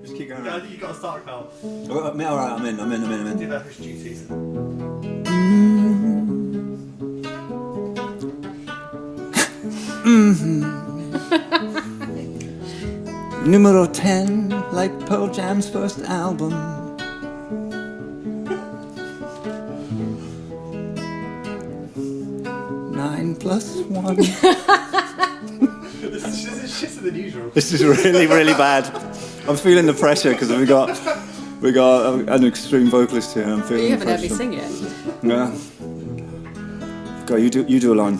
Just keep going Yeah, I around. think you've got to start, Carl. Alright, I'm in. Do that for duties. Numero 10, like Pearl Jam's first album. Nine plus one. This is shitter than usual. This is really, really bad. I'm feeling the pressure because we got an extreme vocalist here. I'm feeling You the haven't heard me pressure. sing yet. Yeah. Go, you do a line.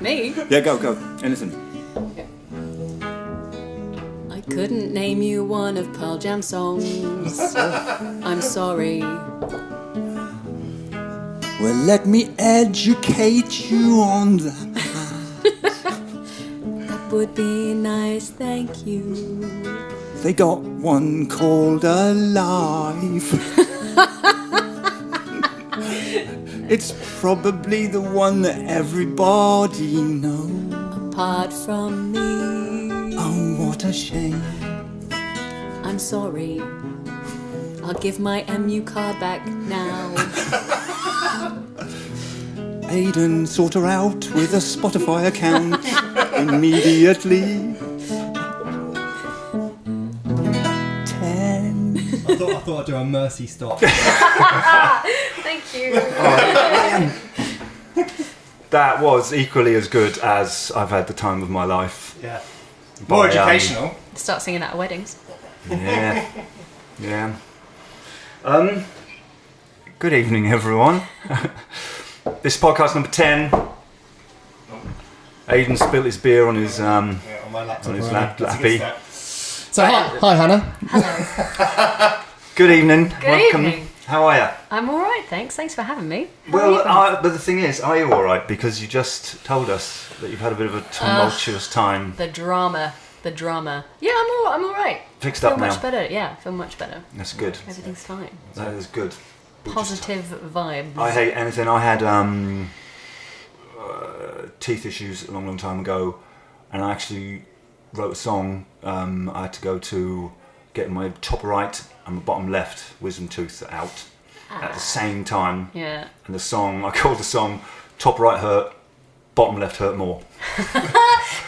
Me? Yeah, go. Anything. I couldn't name you one of Pearl Jam songs. I'm sorry. Well, let me educate you on that. That would be nice, thank you. They got one called Alive. It's probably the one that everybody knows. Apart from me. Oh, what a shame. I'm sorry. I'll give my MU card back now. Aidan, sort her out with a Spotify account immediately. 10. I thought I'd do a mercy stop. Thank you. That was equally as good as I've had the time of my life. Yeah. More By, educational. Start singing that at weddings. Yeah. Good evening, everyone. This is podcast number 10. Aidan spilled his beer on his On my laptop. on his That's a good lappy. step. So hi Hannah. Good evening. Good Welcome. evening. How are you? I'm all right, thanks. Thanks for having me. Well, but the thing is, are you all right? Because you just told us that you've had a bit of a tumultuous time. The drama. Yeah, I'm all right. Fixed Feel up now. much better. Yeah, feel much better. That's good. Everything's fine. That is good. Positive vibes. I hate anything. I had teeth issues a long time ago, and I actually wrote a song. I had to go to get my top right and my bottom left wisdom tooth out at the same time. Yeah. And the song, I called the song "Top Right Hurt, Bottom Left Hurt More."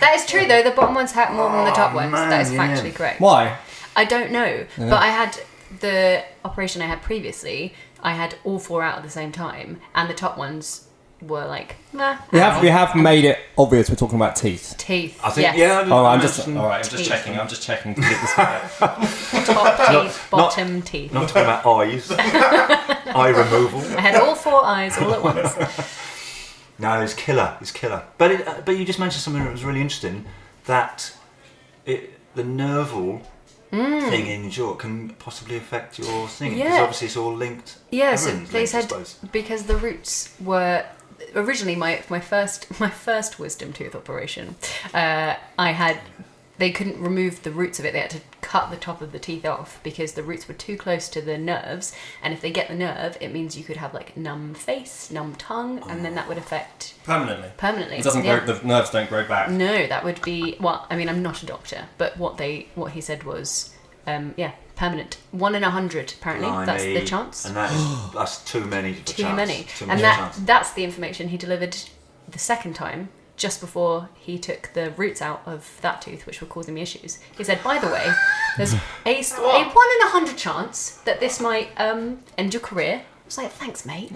That is true though. The bottom ones hurt more than the top ones. man, That is yeah. factually correct. Why? I don't know, but I had the operation I had previously. I had all four out at the same time, and the top ones were like, nah. We have made it obvious we're talking about teeth. Teeth. I think, yes. yeah. I'm just Teeth. checking. I'm just checking to get this right. Top teeth, bottom teeth. Not talking about eyes, eye removal. I had all four eyes all at once. No, it's killer. But you just mentioned something that was really interesting. That the nerval thing in your jaw can possibly affect your singing because Yeah. obviously it's all linked. Yeah, so Everyone's they linked, I said suppose. because the roots were originally my first wisdom tooth operation. They couldn't remove the roots of it. They had to cut the top of the teeth off because the roots were too close to the nerves. And if they get the nerve, it means you could have like numb face, numb tongue, and then that would affect Permanently. It doesn't Yeah. grow. The nerves don't grow back. No, that would be I mean, I'm not a doctor, but what he said was, permanent. 1 in 100 apparently. That's the Blimey. chance. And that's too many. For Too chance. many. Too And many chance. that's the information he delivered the second time, just before he took the roots out of that tooth, which were causing me issues. He said, by the way, there's a 1 in 100 chance that this might end your career. I was like, thanks, mate.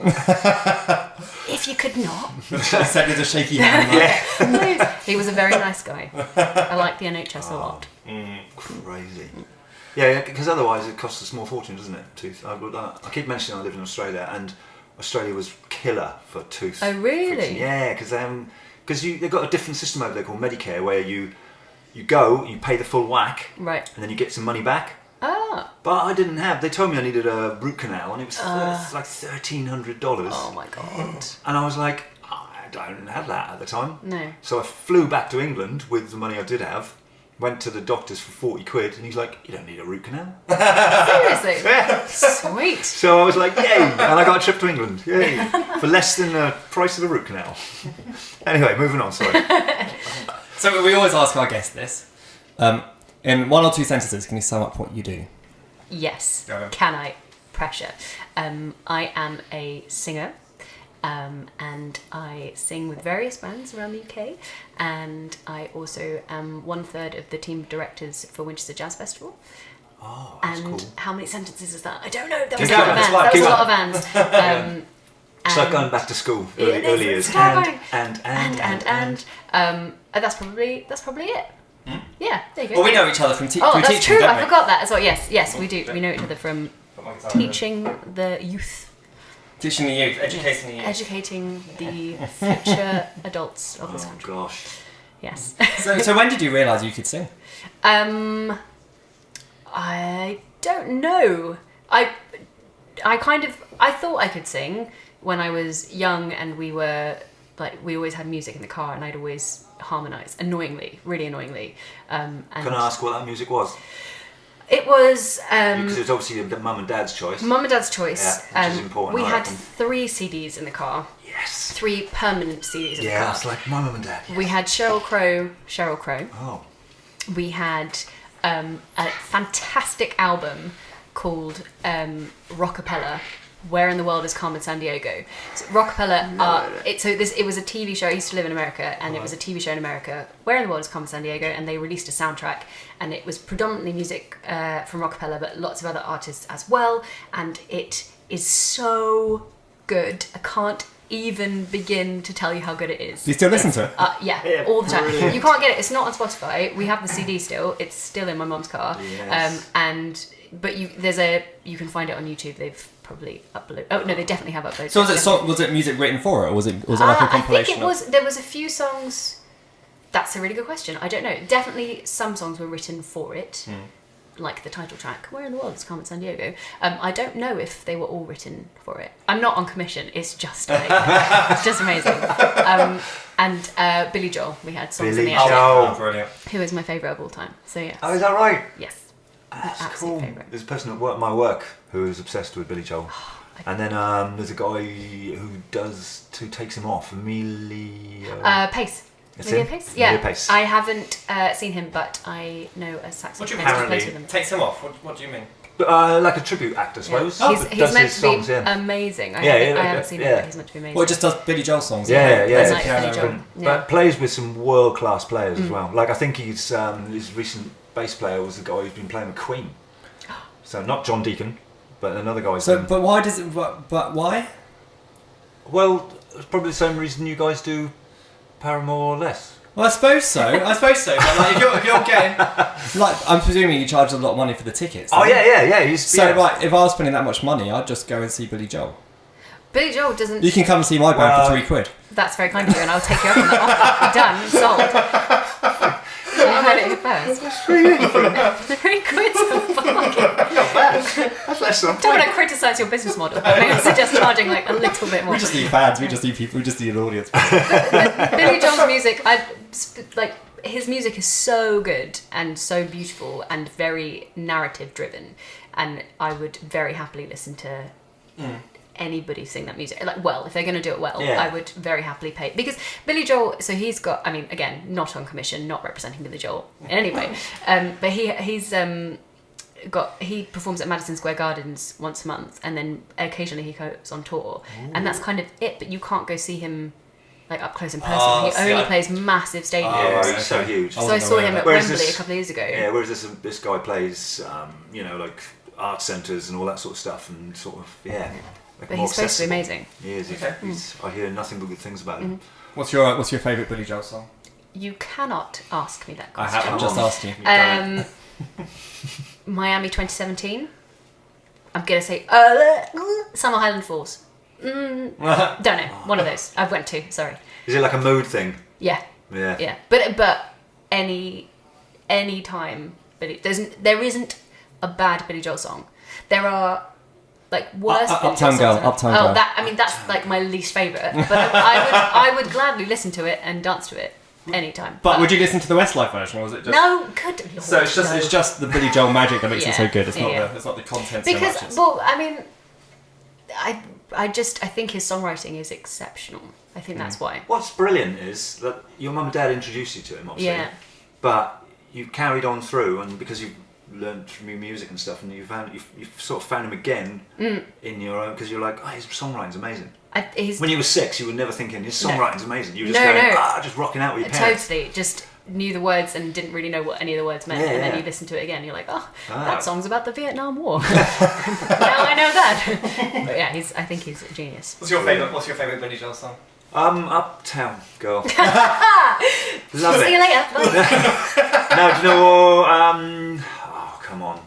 If you could not. Said with a shaky hand. He was a very nice guy. I like the NHS a lot. Crazy. Yeah, because otherwise it costs a small fortune, doesn't it? Tooth. I keep mentioning I live in Australia, and Australia was killer for tooth. Oh, really? fixing. Yeah, because they've got a different system over there called Medicare, where you go, you pay the full whack, Right. and then you get some money back. Ah. But I didn't have. They told me I needed a root canal, and it was like $1,300. Oh my god. And I was like, I don't have that at the time. No. So I flew back to England with the money I did have. Went to the doctors for 40 quid, and he's like, "You don't need a root canal." Seriously? Yeah. Sweet. So I was like, "Yay!" And I got a trip to England, yay, for less than the price of the root canal. Anyway, moving on. Sorry. So we always ask our guests this. In one or two sentences, can you sum up what you do? Yes. Go on. Can I? Pressure. I am a singer, and I sing with various bands around the UK, and I also am 1/3 of the team of directors for Winchester Jazz Festival. Oh, that's And cool. how many sentences is that? I don't know. That Keep was a lot going, of it's bands. fine, That was keep a lot of bands. It's like going back to school, It early is, years. it's terrifying. And. That's probably it. Yeah, there you go. Well, we know each other from Oh, through that's teaching, true. don't I we? forgot that as well. Yes, we do. We know each other from Put my guitar in there. teaching the youth, Teaching the youth, educating the youth. educating the future adults of this Oh, country. gosh. Yes. So when did you realise you could sing? I don't know. I thought I could sing when I was young, and we always had music in the car, and I'd always harmonise really annoyingly. And Can I ask what that music was? it was Because it's obviously the mum and dad's choice. Mum and Dad's choice. Yeah, which is important, We I had reckon. 3 CDs in the car, Yes. 3 permanent CDs in the Yeah, car. it's like my mum and dad. We had Sheryl Crow. Oh. We had a fantastic album called Rockapella. Where in the World is Carmen Sandiego? So Rockapella. It was a TV show. I used to live in America, and it was a TV show in America. Where in the World is Carmen Sandiego? And they released a soundtrack, and it was predominantly music from Rockapella, but lots of other artists as well. And it is so good. I can't even begin to tell you how good it is. Do you still listen to it? Yeah, all the time. You can't get it. It's not on Spotify. We have the CD still. It's still in my mum's car. Yes. But you can find it on YouTube. They've probably uploaded. Oh no, they definitely have uploaded. So was it music written for it, or was it like a compilation? I think it was. There was a few songs. That's a really good question. I don't know. Definitely some songs were written for it, like the title track. Where in the World is Carmen Sandiego? I don't know if they were all written for it. I'm not on commission. It's just it's just amazing. And Billy Joel. We had songs in Billy the attic. Joel. Oh, brilliant. Who is my favourite of all time. So yeah. Oh, is that right? Yes. That's Absolute cool. favourite. There's a person at my work who is obsessed with Billy Joel. And then there's a guy who takes him off, Emilio. Pace. It's Emilio him? Pace? Yeah. Emilio Pace. I haven't seen him, but I know a What do you saxophonist mean? who plays with him. Takes him off. What do you mean? Like a tribute act, I suppose. Yeah. But He's does meant his to be songs, yeah. amazing. I Yeah, haven't seen him, yeah. but he's meant to be amazing. Well, it just does Billy Joel songs. Yeah, yeah. Like piano Billy Joel. and- But plays with some world-class players as well. Like I think his recent bass player was the guy who's been playing with Queen. So not John Deacon, but another guy. But why does it? But why? Well, it's probably the same reason you guys do Paramore or less. Well, I suppose so. But like, if you're getting, like, I'm presuming you charge a lot of money for the tickets. Oh don't you? yeah. He's, So yeah. right, if I was spending that much money, I'd just go and see Billy Joel. Billy Joel doesn't. You can come and see my band for £3. That's very kind of you, and I'll take you up on that offer. Done. Sold. You heard it here first. 3 quid's a fucking. Not bad. That's less than a Don't want to criticise your business model, but maybe I suggest charging like a little bit more. We just need fans. We just need people. We just need an audience. Billy Joel's music, his music is so good and so beautiful and very narrative driven, and I would very happily listen to anybody sing that music. If they're going to do it well, Yeah. I would very happily pay, because Billy Joel. So he's got. I mean, again, not on commission, not representing Billy Joel in any way, but he performs at Madison Square Gardens once a month, and then occasionally he goes on tour, and that's kind of it. But you can't go see him like up close and personal. He only plays massive stadiums. Yeah, right. he's so huge. So I saw him at Whereas Wembley this- a couple of years ago. Yeah, whereas this guy plays, like art centres and all that sort of stuff, and sort of like But more he's supposed to be accessible. amazing. He is. He's, I hear nothing but good things about him. What's your favourite Billy Joel song? You cannot ask me that I question. have. I've just asked you. Miami 2017. I'm gonna say Summer Highland Falls. Don't know. One of those. I've went to. Sorry. Is it like a mood thing? Yeah. Yeah. Yeah. But any time there isn't a bad Billy Joel song. There are like worse Billy Joel Uptown songs. Girl, Uptown Girl. That's like my least favourite. But I would gladly listen to it and dance to it anytime. But would you listen to the Westlife version, or was it just? No, good Lord. So it's just the Billy Joel magic that makes it so good. It's not Yeah. the content Because, so much. well, I mean, I think his songwriting is exceptional. I think that's why. What's brilliant is that your mum and dad introduced you to him, obviously. Yeah. But you carried on through, and because you've learned from your music and stuff, and you've sort of found him again in your own, because you're like, oh, his songwriting's amazing. When you were 6, you were never thinking his songwriting's amazing. You were just going, just rocking out with your parents. Totally, just knew the words and didn't really know what any of the words meant, and then you listen to it again, and you're like, that song's about the Vietnam War. Now I know that. But yeah, I think he's a genius. What's your favourite Billy Joel song? Uptown Girl. Love See you it. later. Bye. No, do you know what? Oh, come on.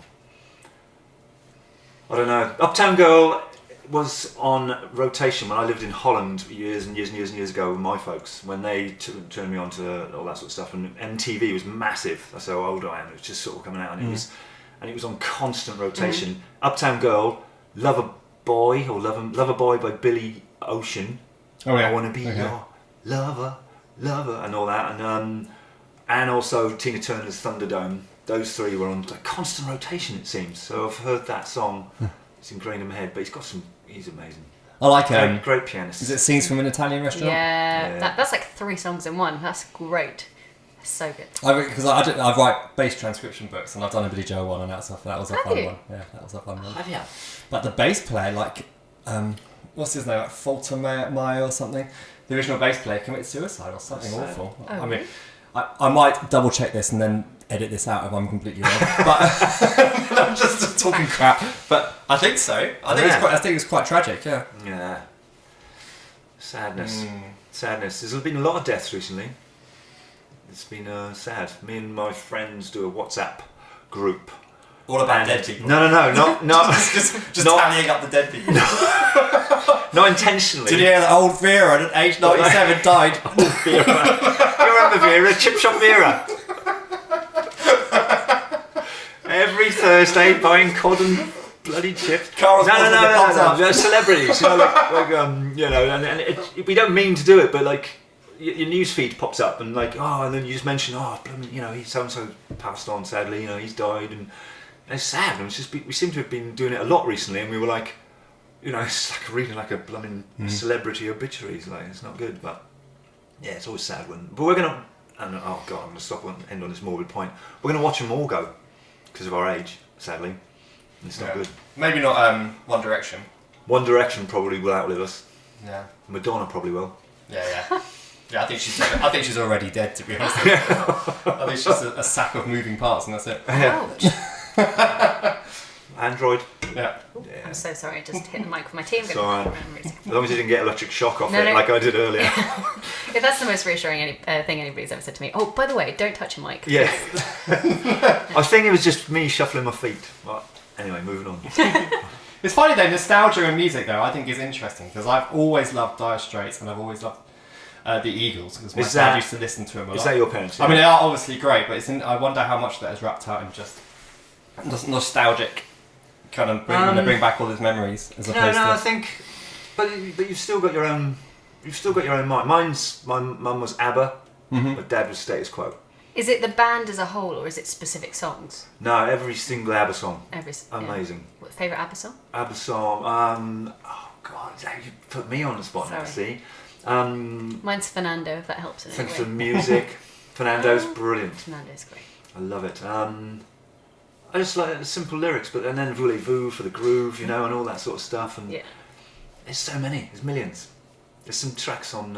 I don't know. Uptown Girl was on rotation when I lived in Holland years and years ago with my folks, when they turned me on to all that sort of stuff, and MTV was massive. That's how old I am. It was just sort of coming out, and it was on constant rotation. Uptown Girl, Lover Boy by Billy Ocean. Oh yeah. I want to be your lover, and all that, and also Tina Turner's Thunderdome. Those 3 were on constant rotation, it seems. So I've heard that song. It's ingrained in my head, but he's amazing. I like great pianist. Is it Scenes from an Italian Restaurant? Yeah. That's like 3 songs in one. That's great. That's so good. Because I write bass transcription books, and I've done a Billy Joel one, and that was a fun one. Yeah, that was a fun one. Have you? But the bass player, what's his name? Like Faltermeyer or something. The original bass player committed suicide or something awful. Oh, I mean, I might double check this and then edit this out if I'm completely wrong. But I'm just talking crap. But I think so. I think it's quite tragic. Yeah. Yeah. Sadness. There's been a lot of deaths recently. It's been sad. Me and my friends do a WhatsApp group. All about dead people. No, not just tallying up the dead people. Not intentionally. Did you hear that old Vera at age 97 died? Old Vera. You remember Vera? Chip Shop Vera. Every Thursday buying cod and bloody chips. Carl's no. Celebrities, and we don't mean to do it, but like your news feed pops up and and then you just mention, he so and so passed on sadly, he's died, and it's sad. And we seem to have been doing it a lot recently, and we were like, it's like reading like a blooming celebrity obituaries. Like, it's not good, but yeah, it's always sad when. But we're gonna. And oh god, I'm gonna stop and end on this morbid point. We're gonna watch them all go because of our age, sadly. And it's not good. Maybe not One Direction. One Direction probably will outlive us. Yeah. Madonna Madonna probably will. Yeah. Yeah, I think she's already dead, to be honest. I think she's just a sack of moving parts, and that's it. Ouch. Android. Yeah. I'm so sorry, I just hit the mic with my team. As long as you didn't get electric shock off No. like I did earlier. If that's the most reassuring thing anybody's ever said to me. Oh, by the way, don't touch a mic. Yeah. I think it was just me shuffling my feet. Well, anyway, moving on. It's funny though, nostalgia in music though, I think is interesting, because I've always loved Dire Straits, and I've always loved the Eagles, because my dad used to listen to them a lot. Is that your parents? I mean, they are obviously great, but I wonder how much that is wrapped out in just nostalgic kind of bring back all those memories as opposed to. I think, but you've still got your own. You've still got your own mind. My mum was ABBA, but Dad was Status Quo. Is it the band as a whole, or is it specific songs? No, every single ABBA song. Amazing. Yeah. What favourite ABBA song? ABBA song. Oh God, you put me on the spot now. See. Mine's Fernando, if that helps in any way. Thanks for the music. Fernando's brilliant. Fernando's great. I love it. I just like the simple lyrics, but and then voulez-vous for the groove, and all that sort of stuff. And there's so many. There's millions. There's some tracks on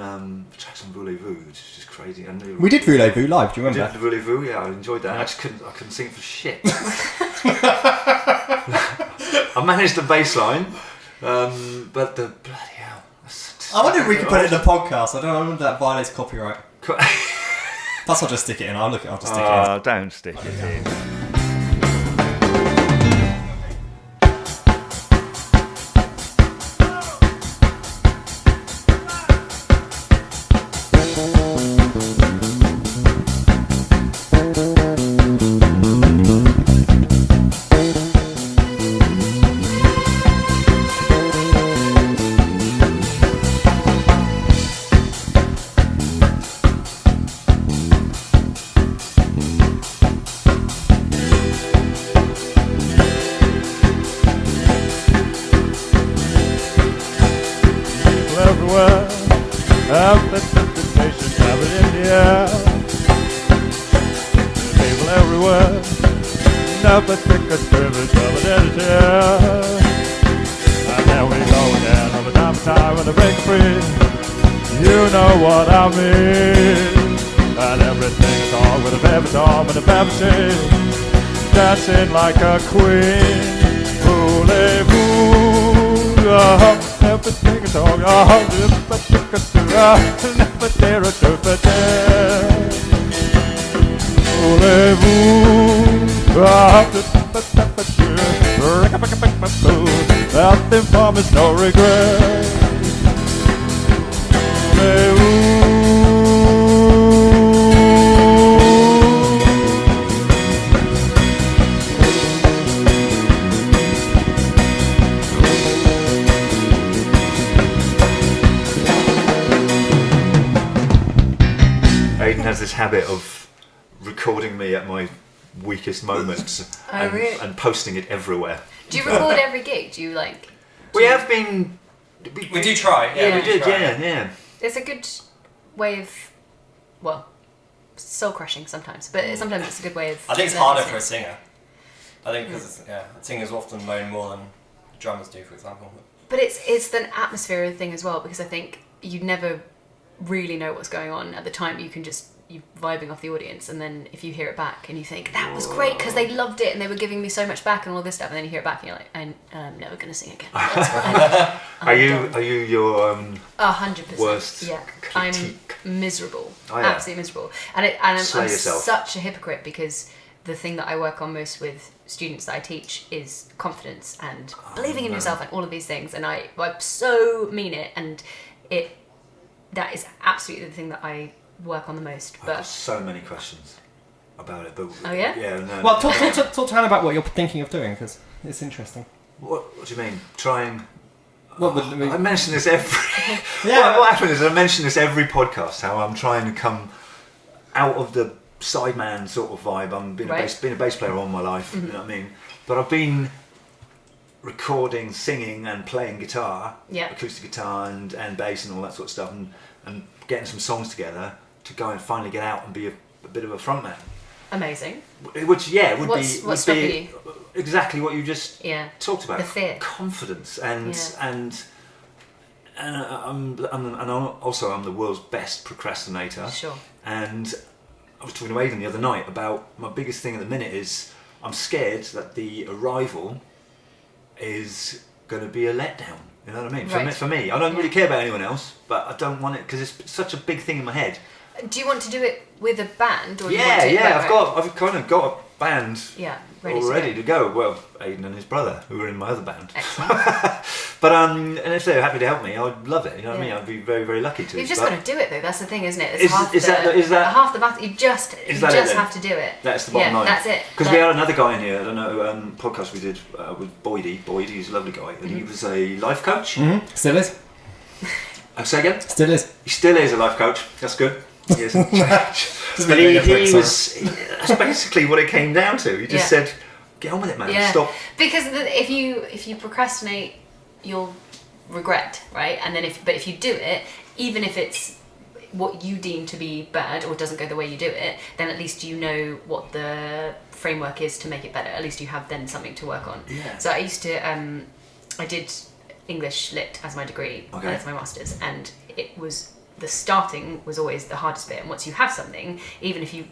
voulez-vous, which is just crazy. And We did Voulez-Vous live. Do you remember? We did voulez-vous. Yeah, I enjoyed that. Yeah. I couldn't sing it for shit. I managed the bass line, but the bloody hell. I wonder if we could put it in the podcast. I wonder if that violates copyright. Plus, I'll just stick it in. I'll just stick it in. Don't stick it in. well. Never think a privilege of an editor. And then we go again on the time and the break free. You know what I mean. And everything's on with a baby doll with a baby shade. Dancing like a queen. Voulez-vous? Everything is on. Never dare to pretend. Voulez-vous? Nothing promised, no regret. Aidan has this habit of recording me at my weakest moments really? and posting it everywhere. Do you record every gig? Do you like? We have been. We do try. Yeah, Yeah. We did, try. yeah. It's a good way of, well, soul crushing sometimes, but sometimes it's a good way of. I think it's harder for a singer. I think because singers often moan more than drummers do, for example. But it's the atmosphere thing as well, because I think you never really know what's going on at the time. You vibing off the audience, and then if you hear it back and you think that was great because they loved it and they were giving me so much back and all this stuff, and then you hear it back and you're like, I'm never going to sing again. That's fine. Are you your 100%? worst Yeah, critique? I'm miserable, Oh, yeah. absolutely miserable, and I'm Slay yourself. such a hypocrite because the thing that I work on most with students that I teach is confidence and believing in yourself and all of these things, and I so mean it, and that is absolutely the thing that I work on the most. I've But got so many questions about it. But Oh, yeah? Yeah. No. Well, talk to Hannah about what you're thinking of doing, because it's interesting. What do you mean? Trying. What would I mention this every. Yeah. What happens is I mention this every podcast. How I'm trying to come out of the sideman sort of vibe. I'm been a bass player all my life. You know what I mean? But I've been recording, singing, and playing guitar, acoustic guitar and bass and all that sort of stuff, and getting some songs together to go and finally get out and be a bit of a frontman. amazing. Which would What's be stopping you? exactly what you just talked about. The fear, confidence, and I'm also the world's best procrastinator. Sure. And I was talking to Aidan the other night about my biggest thing at the minute is I'm scared that the arrival is going to be a letdown. You know what I mean? Right. For me, I don't really care about anyone else, but I don't want it because it's such a big thing in my head. Do you want to do it with a band, or do you Yeah, want to I've kind of got a band ready to go. Well, Aidan and his brother, who were in my other band. Excellent. But and if they're happy to help me, I'd love it. You know what I mean? I'd be very, very lucky to. You've just but got to do it, though. That's the thing, isn't it? Is that half the battle? You just have to do it. That's the bottom line. That's it. Because we had another guy in here. I don't know podcast we did with Boydie. Boydie, he's a lovely guy, and he was a life coach. Mm-hmm. Still is. Say again. Still is. He still is a life coach. That's good. He isn't. Doesn't But make he any difference, was. That's basically what it came down to. He just said, "Get on with it, man. Yeah. Stop." Because if you procrastinate, you'll regret, right? And then if you do it, even if it's what you deem to be bad or doesn't go the way you do it, then at least you know what the framework is to make it better. At least you have then something to work on. Yeah. So I used to I did English Lit as my degree, Okay. as my master's, and it was the starting was always the hardest bit. And once you have something, even if you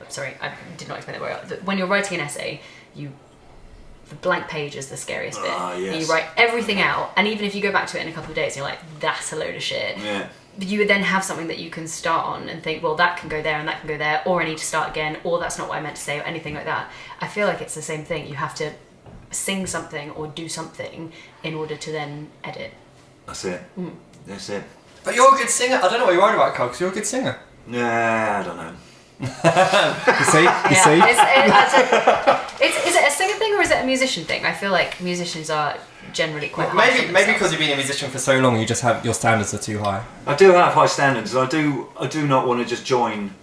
sorry, I did not explain that very well. When you're writing an essay, the blank page is the scariest bit. Yes. You write everything out, and even if you go back to it in a couple of days, you're like, that's a load of shit. Yeah. You would then have something that you can start on and think, well, that can go there and that can go there, or I need to start again, or that's not what I meant to say, or anything like that. I feel like it's the same thing. You have to sing something or do something in order to then edit. That's it. That's it. But you're a good singer. I don't know what you're worried about, Carl, because you're a good singer. Nah, I don't know. You see? Is it a singer thing or is it a musician thing? I feel like musicians are generally quite hard on Maybe themselves. because you've been a musician for so long, you just have your standards are too high. I do have high standards, and I do not want to just join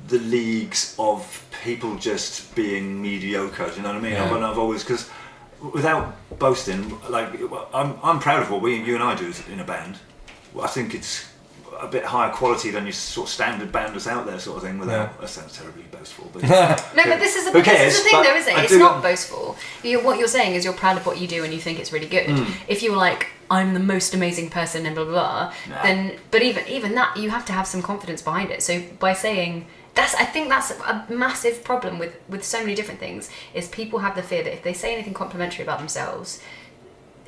the leagues of people just being mediocre. Do you know what I mean? Yeah. I've always, because without boasting, like I'm proud of what you and I do in a band. I think it's a bit higher quality than your sort of standard band that's out there, sort of thing. Without that sounds terribly boastful, but No, but this is the thing, though, isn't it? It's not boastful. What you're saying is you're proud of what you do and you think it's really good. If you're like, I'm the most amazing person and blah blah blah, then but even that, you have to have some confidence behind it. So by saying I think that's a massive problem with so many different things, is people have the fear that if they say anything complimentary about themselves,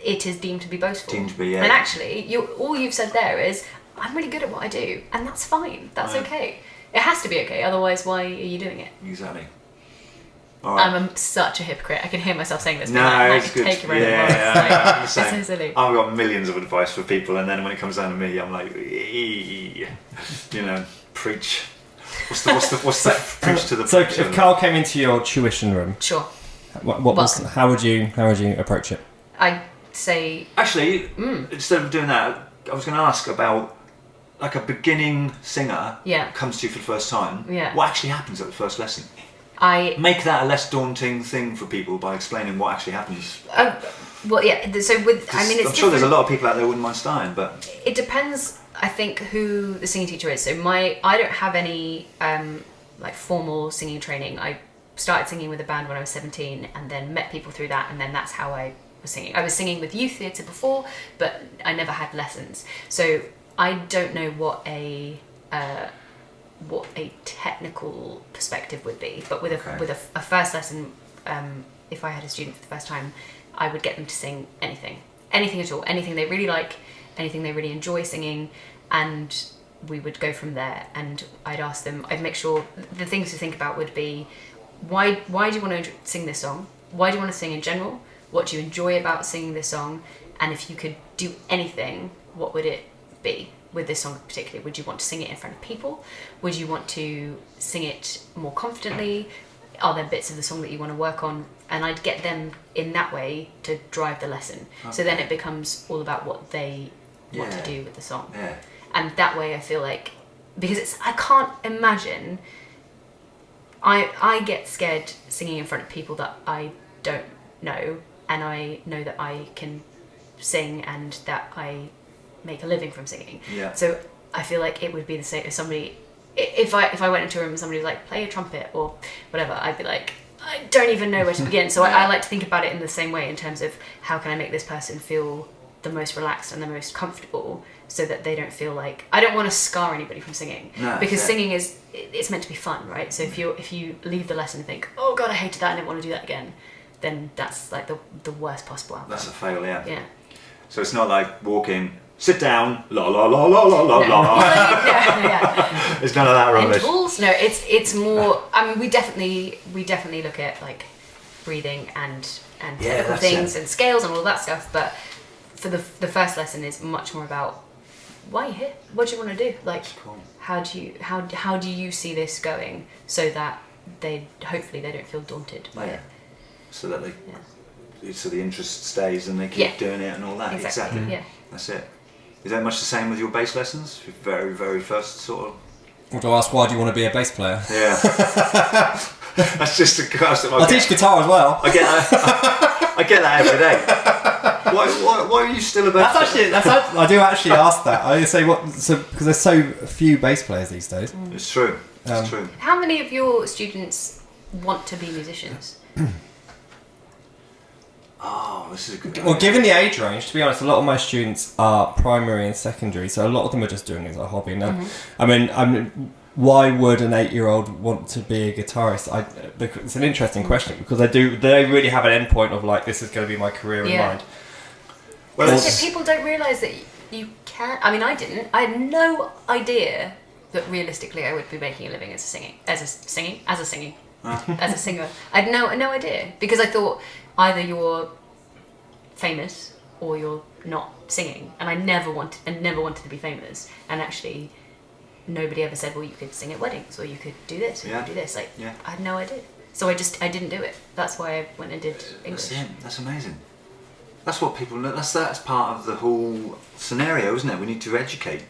it is deemed to be boastful. Deemed to be, yeah. And actually, all you've said there is, I'm really good at what I do, and that's fine. That's okay. It has to be okay. Otherwise, why are you doing it? Exactly. All right. I'm such a hypocrite. I can hear myself saying this. No, it's good. Take it around I'm the it's same. so silly. I've got millions of advice for people, and then when it comes down to me, I'm like, preach. What's the preach to the? So preacher? if Carl came into your tuition room, Sure. how would you approach it? I say Actually, instead of doing that, I was going to ask about like a beginning singer comes to you for the first time. Yeah. What actually happens at the first lesson? I Make that a less daunting thing for people by explaining what actually happens. well, yeah. So it's I'm sure there's a lot of people out there who wouldn't mind starting, but it depends. I think who the singing teacher is. So I don't have any like formal singing training. I started singing with a band when I was 17, and then met people through that, and then that's how I was singing. I was singing with youth theatre before, but I never had lessons. So I don't know what a technical perspective would be. But with a first lesson, if I had a student for the first time, I would get them to sing anything at all, anything they really like, anything they really enjoy singing, and we would go from there. And I'd ask them, I'd make sure the things to think about would be, why do you want to sing this song? Why do you want to sing in general? What do you enjoy about singing this song? And if you could do anything, what would it be with this song particularly? Would you want to sing it in front of people? Would you want to sing it more confidently? Are there bits of the song that you want to work on? And I'd get them in that way to drive the lesson. Okay. So then it becomes all about what they want to do with the song. Yeah. And that way I feel like, because I can't imagine, I get scared singing in front of people that I don't know, and I know that I can sing and that I make a living from singing. Yeah. So I feel like it would be the same if somebody, if I went into a room and somebody was like, play a trumpet or whatever, I'd be like, I don't even know where to begin. So I like to think about it in the same way, in terms of how can I make this person feel the most relaxed and the most comfortable, so that they don't feel like, I don't want to scar anybody from singing, because singing it's meant to be fun, right? So if you leave the lesson and think, oh god, I hated that, I never want to do that again, then that's like the worst possible outcome. That's a fail, yeah. Yeah. So it's not like walking, sit down, la la la la la la la. Yeah. It's none of that rubbish. Intervals? No, it's more. I mean, we definitely look at like breathing and technical things and scales and all that stuff. But for the first lesson is much more about, why are you here? What do you want to do? Like, cool. how do you see this going, so that hopefully they don't feel daunted by it. So that so the interest stays and they keep doing it and all that. Exactly. Yeah. That's it. Is that much the same with your bass lessons? Your very, very first sort of... Would I ask, why do you want to be a bass player? Yeah. That's just a question. I teach guitar as well. I get that every day. Why are you still a bass player? I do actually ask that. I say, because there's so few bass players these days. It's true. It's true. How many of your students want to be musicians? Oh, this is a good Well, given the age range, to be honest, a lot of my students are primary and secondary, so a lot of them are just doing it as a hobby. Now, I mean, why would an 8-year-old want to be a guitarist? It's an interesting question, because they really have an end point of like, this is going to be my career in mind. Well, people don't realise that you can. I mean, I didn't. I had no idea that realistically I would be making a living as a singer. I had no idea, because I thought either you're famous or you're not singing, and I never wanted to be famous. And actually, nobody ever said, well, you could sing at weddings, or you could do this, or you could do this. Like, I had no idea, so I didn't do it. That's why I went and did English. That's it. That's amazing. That's what people know. That's part of the whole scenario, isn't it? We need to educate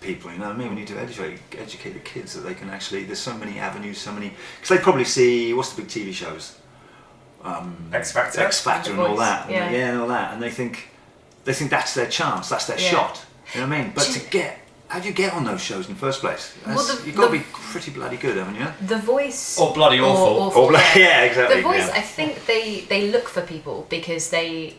people, you know what I mean? We need to educate the kids that they can actually. There's so many avenues, because they probably see, what's the big TV shows? X Factor and all that, and all that, and they think that's their chance, that's their shot. You know what I mean? But to get How do you get on those shows in the first place? You've got to be pretty bloody good, haven't you? The Voice... Or bloody awful. Yeah, exactly. The Voice, yeah. I think they look for people because they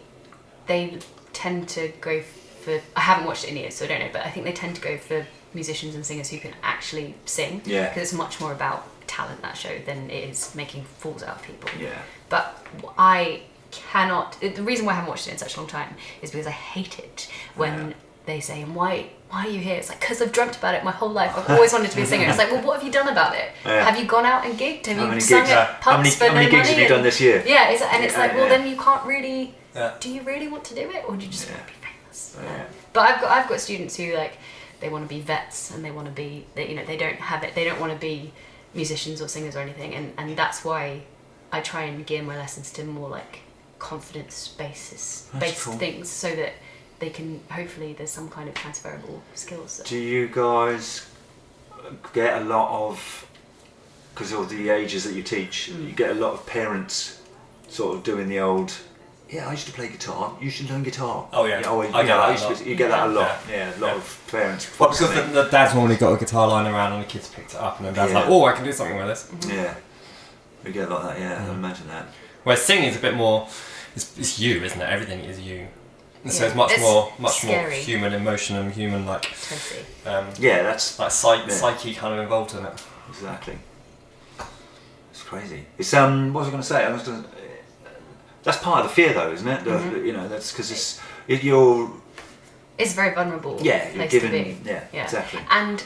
tend to go for... I haven't watched it in years, so I don't know, but I think they tend to go for musicians and singers who can actually sing. Yeah. Because it's much more about talent, that show, than it is making fools out of people. Yeah. But I cannot... The reason why I haven't watched it in such a long time is because I hate it when they say, why are you here? It's like, because I've dreamt about it my whole life. I've always wanted to be a singer. It's like, well, what have you done about it? Yeah. Have you gone out and gigged? Have How you many sung gigs? at pubs for How many no gigs money? have you done this year? Yeah, it's like, well, Yeah. then you can't really... Yeah. Do you really want to do it, or do you just want to be famous? Yeah. But I've got students who, like, they want to be vets and they want to be... They don't have it. They don't want to be musicians or singers or anything. And that's why I try and gear my lessons to more, like, confidence-based cool. things so that they can, hopefully there's some kind of transferable skills. Do you guys get a lot of, because of the ages that you teach, you get a lot of parents sort of doing the old, I used to play guitar, you should learn guitar. Oh, yeah. You get that a lot. Yeah. A lot of parents. Well, because the dad's normally got a guitar lying around and the kids picked it up and then dad's like, oh, I can do something with this. Yeah. We get like that, I imagine that. Whereas singing is a bit more, it's you, isn't it? Everything is you. And so Yeah. it's much It's more scary. human emotion and human like Totally. That's like psyche kind of involved in it. exactly. It's crazy. It's what was I going to say? That's part of the fear, though, isn't it? That's because you're It's a very vulnerable you're place given to be. exactly. And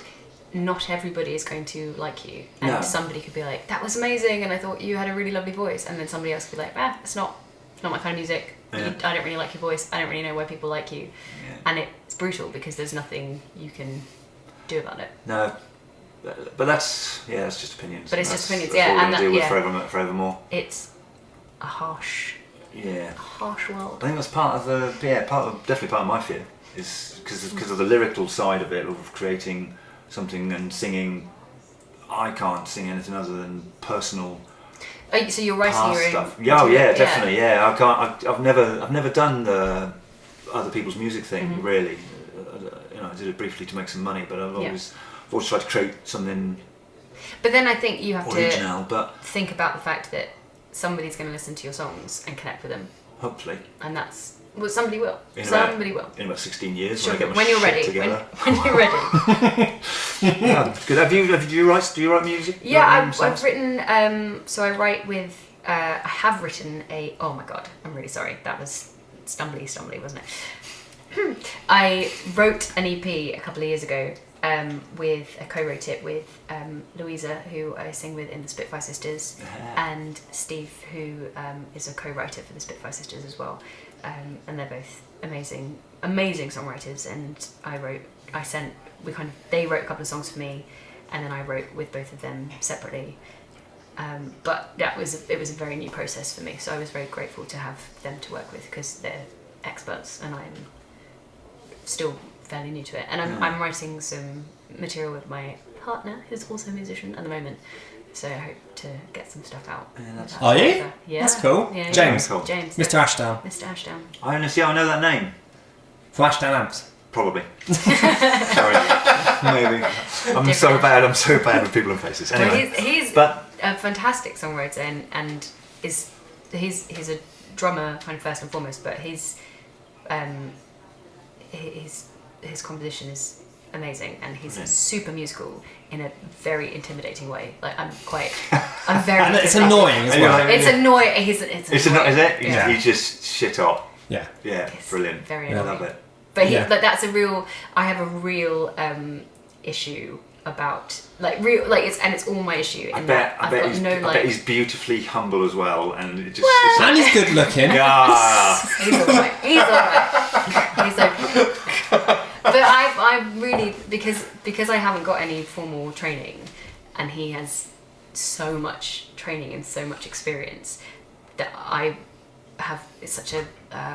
not everybody is going to like you. And No. somebody could be like, that was amazing and I thought you had a really lovely voice, and then somebody else could be like, it's not my kind of music. Yeah. I don't really like your voice. I don't really know why people like you. Yeah. And it's brutal because there's nothing you can do about it. No, but that's just opinions. But it's just opinions, that's yeah, what and we're gonna that- deal with forevermore. It's a harsh world. I think that's part of definitely part of my fear is because of the lyrical side of it, of creating something and singing. I can't sing anything other than personal. So you're writing past your own stuff. material? Definitely. I can't. I've never done the other people's music thing really. I did it briefly to make some money, but I've always tried to create something But then I think you have original. to But think about the fact that somebody's going to listen to your songs and connect with them, hopefully, and somebody will. in Somebody will. in about 16 years, Sure, when I get my when you're shit ready. together. When you're ready. Yeah, good. Do you write music? Yeah, Write I've songs? written. So I write with. I have written a. Oh my god, I'm really sorry. That was stumbly, wasn't it? I wrote an EP a couple of years ago. I co-wrote it with Louisa, who I sing with in the Spitfire Sisters, and Steve, who is a co-writer for the Spitfire Sisters as well. And they're both amazing songwriters. And they wrote a couple of songs for me, and then I wrote with both of them separately. But it was a very new process for me, so I was very grateful to have them to work with because they're experts and I'm still fairly new to it. And I'm writing some material with my partner, who's also a musician at the moment, so I hope to get some stuff out. Are you? Yeah. That's cool. Yeah, James. Cool. James. Mr. Ashdown. Mr. Ashdown. I know that name. From Ashdown Amps. Probably. Sorry. Maybe. I'm so bad with people and faces. Anyway. He's but a fantastic songwriter and he's a drummer kind of first and foremost, but his composition is amazing, and he's super musical in a very intimidating way. Like I'm very. And it's annoying as well. It's annoying. it's not, is it? Yeah. He's just shit up. Yeah. Yeah, It's brilliant. very I annoying. love it. But that's a real. I have a real issue about it's all my issue. I in bet that I've got he's, no I bet he's beautifully humble as well, and it just. It's And he's good looking. like, He's alright. He's okay. But I really because I haven't got any formal training, and he has so much training and so much experience that I have such a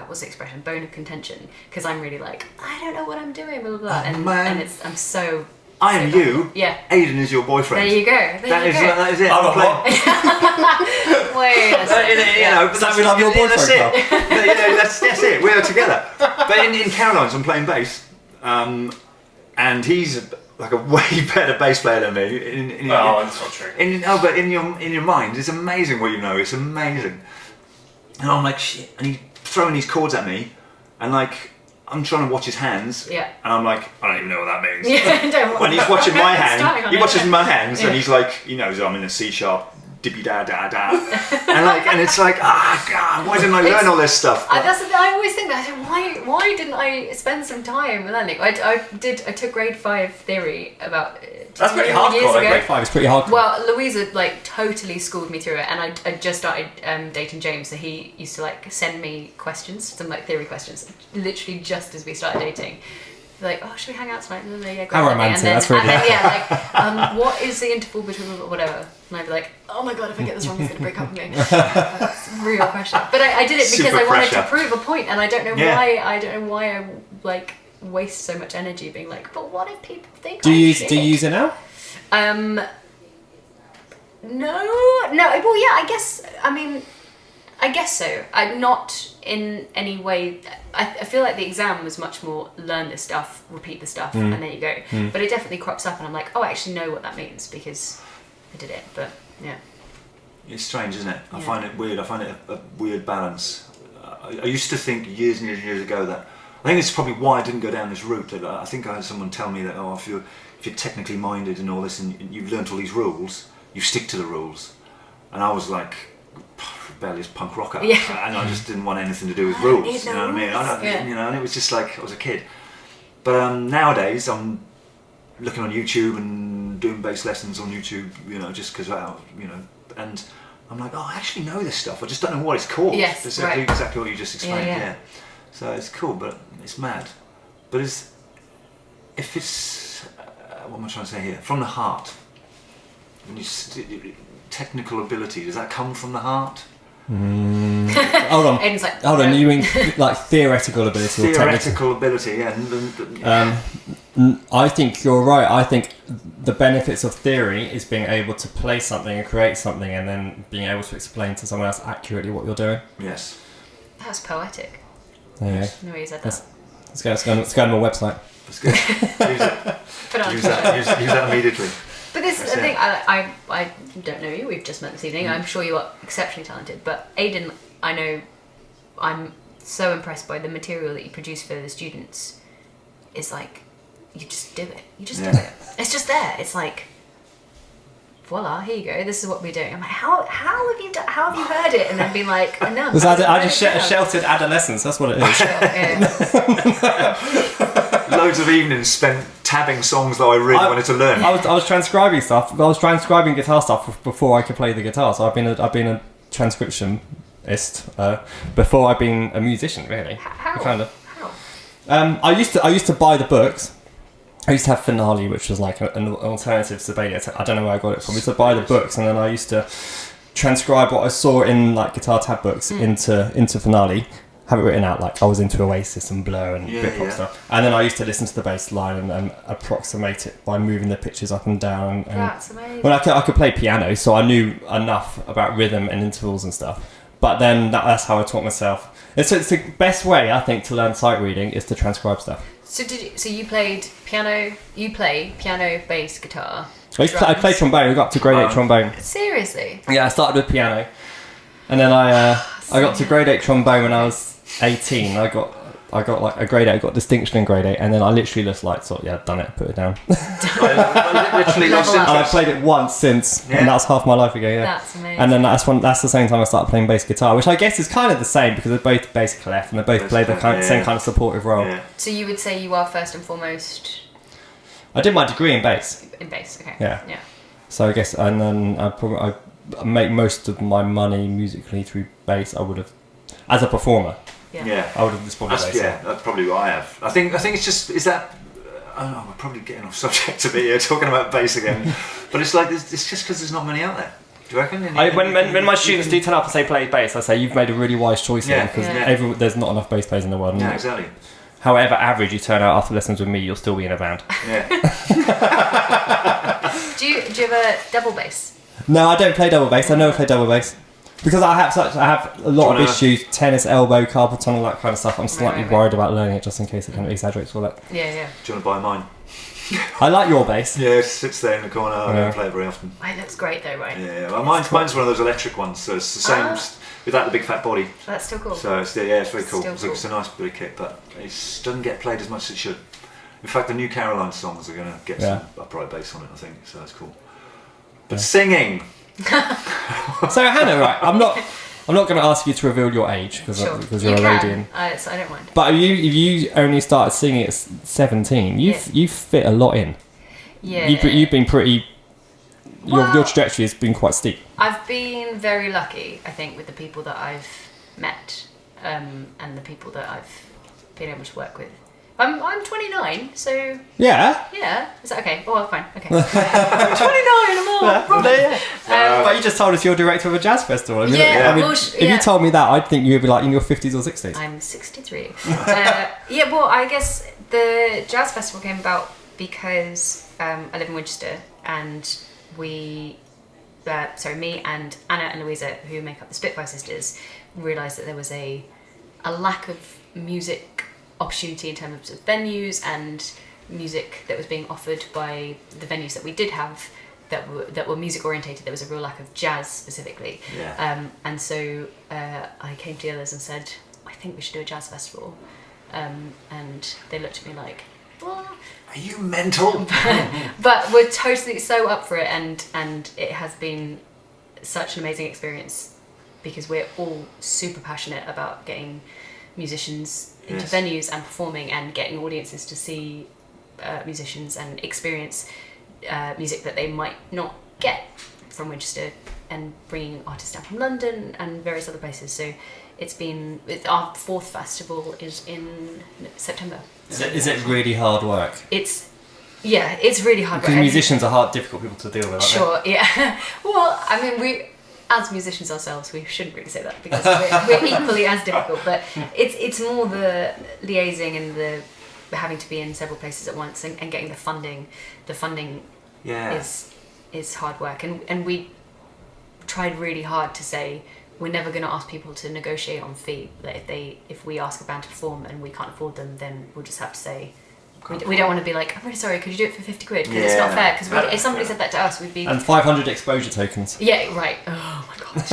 what's the expression, bone of contention, because I'm really like, I don't know what I'm doing, blah blah blah, and I'm so. I am so you. Yeah. Aidan is your boyfriend. There you go. That is it. I'm I'm not playing. Wait a second. But Does that mean I'm your that's boyfriend, it. That's it. We are together. But in Caroline's, I'm playing bass. and he's like a way better bass player than me. that's not true. But in your mind, it's amazing what you know. It's amazing. And I'm like, shit. And he's throwing these chords at me, and like, I'm trying to watch his hands. Yeah. And I'm like, I don't even know what that means. Yeah, don't When he's watching my hand, he watches my hands, Yeah. and he's like, he knows I'm in a C sharp, dippy da da da, and it's like, God, why didn't I learn all this stuff? That's the thing, I always think that. Why didn't I spend some time learning? I took grade 5 theory about. That's pretty 2 years hardcore. ago. Grade 5 is pretty hardcore. Well, Louisa like totally schooled me through it, and I just started dating James, so he used to like send me questions, some like theory questions, literally just as we started dating. Like, oh, should we hang out tonight? Yeah, great. How romantic, that's really- And then, yeah, like, what is the interval between whatever? And I'd be like, oh my god, if I get this wrong, he's going to break up with me. That's a real question. But I did it because Super I wanted pressure. to prove a point, and I don't know Yeah. why. I don't know why I like waste so much energy being like, but what if people think? Do I'm you shit? use it now? No. Well, yeah, I guess so. I'm not in any way. I feel like the exam was much more learn this stuff, repeat the stuff, and there you go. But it definitely crops up, and I'm like, oh, I actually know what that means because I did it. But yeah, It's strange, isn't it? I Yeah. find it weird. I find it a weird balance. I used to think years and years ago that I think it's probably why I didn't go down this route. That I think I had someone tell me that if you're technically minded and all this, and you've learnt all these rules, you stick to the rules. And I was like rebellious punk rocker, Yeah. and I just didn't want anything to do with I don't rules. need You know what I mean? no rules. Yeah. And it was just like I was a kid. But nowadays I'm looking on YouTube and doing bass lessons on YouTube, just because, and I'm like, oh, I actually know this stuff. I just don't know what it's called. Yes, exactly, right. exactly what you just explained. Yeah, Yeah, yeah. So it's cool, but it's mad. But if it's what am I trying to say here? From the heart. When technical ability, does that come from the heart? Hold on. Aiden's like, Hold on, no. you mean like theoretical ability or technical? Theoretical ability, yeah. I think you're right. I think the benefits of theory is being able to play something and create something and then being able to explain to someone else accurately what you're doing. Yes. That's poetic. There you go. No way you said that. Let's go on my website. That's good. Use it. Put on. Use that immediately. But this is That's the it. thing, I don't know you, we've just met this evening, I'm sure you are exceptionally talented, but Aiden, I know, I'm so impressed by the material that you produce for the students. It's like, you just do it. You just do Yeah. it. It's just there. It's like, voila, here you go, this is what we're doing. I'm like, how have you heard it? And then be like, no. I just sheltered adolescence, that's what it is. Loads of evenings spent tabbing songs that I really wanted to learn. I was transcribing stuff. I was transcribing guitar stuff before I could play the guitar. So I've been a transcriptionist before I've been a musician. Really, How? kind of. How? I used to buy the books. I used to have Finale, which was like an alternative to Sibelius. I don't know where I got it from. I used to buy the books, and then I used to transcribe what I saw in like guitar tab books into Finale. Have it written out like I was into Oasis and Blur and Britpop stuff, and then I used to listen to the bass line and approximate it by moving the pitches up and down. And That's amazing. well, I could play piano, so I knew enough about rhythm and intervals and stuff. But then that's how I taught myself. It's the best way I think to learn sight reading is to transcribe stuff. So you played piano, piano, bass, guitar, I played trombone. I got up to grade 8 trombone. Seriously? Yeah, I started with piano, and then I got to grade 8 trombone when I was 18. I got like a grade 8. I got distinction in grade 8, and then I literally just like done it, put it down. I literally lost Level up. And I interest. played it once since, Yeah. and that's half my life ago. Yeah. That's amazing. And then that's the same time I started playing bass guitar, which I guess is kind of the same because they're both bass clef and they both Bass play the clef, same yeah. kind of supportive role. Yeah. So you would say you are first and foremost I did my degree in bass, in bass, okay. Yeah. Yeah. so I guess, and then I make most of my money musically through bass. I would have, as a performer, Yeah. I would have just probably bass. That's probably what I have. I think it's just I don't know, we're probably getting off subject a bit here, talking about bass again. But it's like it's just because there's not many out there. Do you reckon? When my students do turn up and say play bass, I say you've made a really wise choice here Yeah. because Yeah. there's not enough bass players in the world. Yeah, exactly. However average you turn out after lessons with me, you'll still be in a band. Yeah. Do you have a double bass? No, I don't play double bass. I never play double bass because I have a lot of Wanna- issues: tennis elbow, carpal tunnel, that kind of stuff. I'm slightly Right. worried about learning it just in case it kind of exaggerates all that. Yeah, yeah. Do you want to buy mine? I like your bass. Yeah, it sits there in the corner. I don't play it very often. It looks great though, right? Yeah, well, mine's one of those electric ones, so it's the same without the big fat body. That's still cool. So it's very cool. Still cool. It's a nice bit of kit, but it doesn't get played as much as it should. In fact, the new Caroline songs are going to get some upright bass on it, I think. So that's cool. But singing. So Hannah, right? I'm not going to ask you to reveal your age because you're a lady. And, I don't mind. but if you only started singing at 17, you've fit a lot in. Yeah. You've been pretty. Your trajectory has been quite steep. I've been very lucky, I think, with the people that I've met and the people that I've been able to work with. I'm 29, so Yeah. is that okay? Oh, fine. Okay. 29, I'm all right. But you just told us you're director of a jazz festival. I mean, if you told me that, I'd think you'd be like in your 50s or 60s. I'm 63. Well, I guess the jazz festival came about because I live in Winchester, and me and Anna and Louisa, who make up the Spitfire Sisters, realised that there was a lack of music opportunity in terms of venues and music that was being offered by the venues that we did have that were music orientated. There was a real lack of jazz specifically, and so I came to the others and said, I think we should do a jazz festival, and they looked at me like, well, are you mental? but we're totally so up for it, and it has been such an amazing experience because we're all super passionate about getting musicians into venues and performing and getting audiences to see musicians and experience music that they might not get from Winchester, and bringing artists down from London and various other places. So our fourth festival is in September. Is it really hard work? It's really hard work. Because musicians are difficult people to deal with, aren't Sure, yeah. Well, I mean, we as musicians ourselves, we shouldn't really say that because we're equally as difficult. But it's more the liaising and the having to be in several places at once and getting the funding. The funding is hard work, and we tried really hard to say we're never going to ask people to negotiate on fee. That if we ask a band to perform and we can't afford them, then we'll just have to say. We don't want to be like, I'm really sorry, could you do it for 50 quid? Because it's not fair. Because if somebody said that to us, we'd be... And 500 exposure tokens. Yeah, right. Oh my gosh,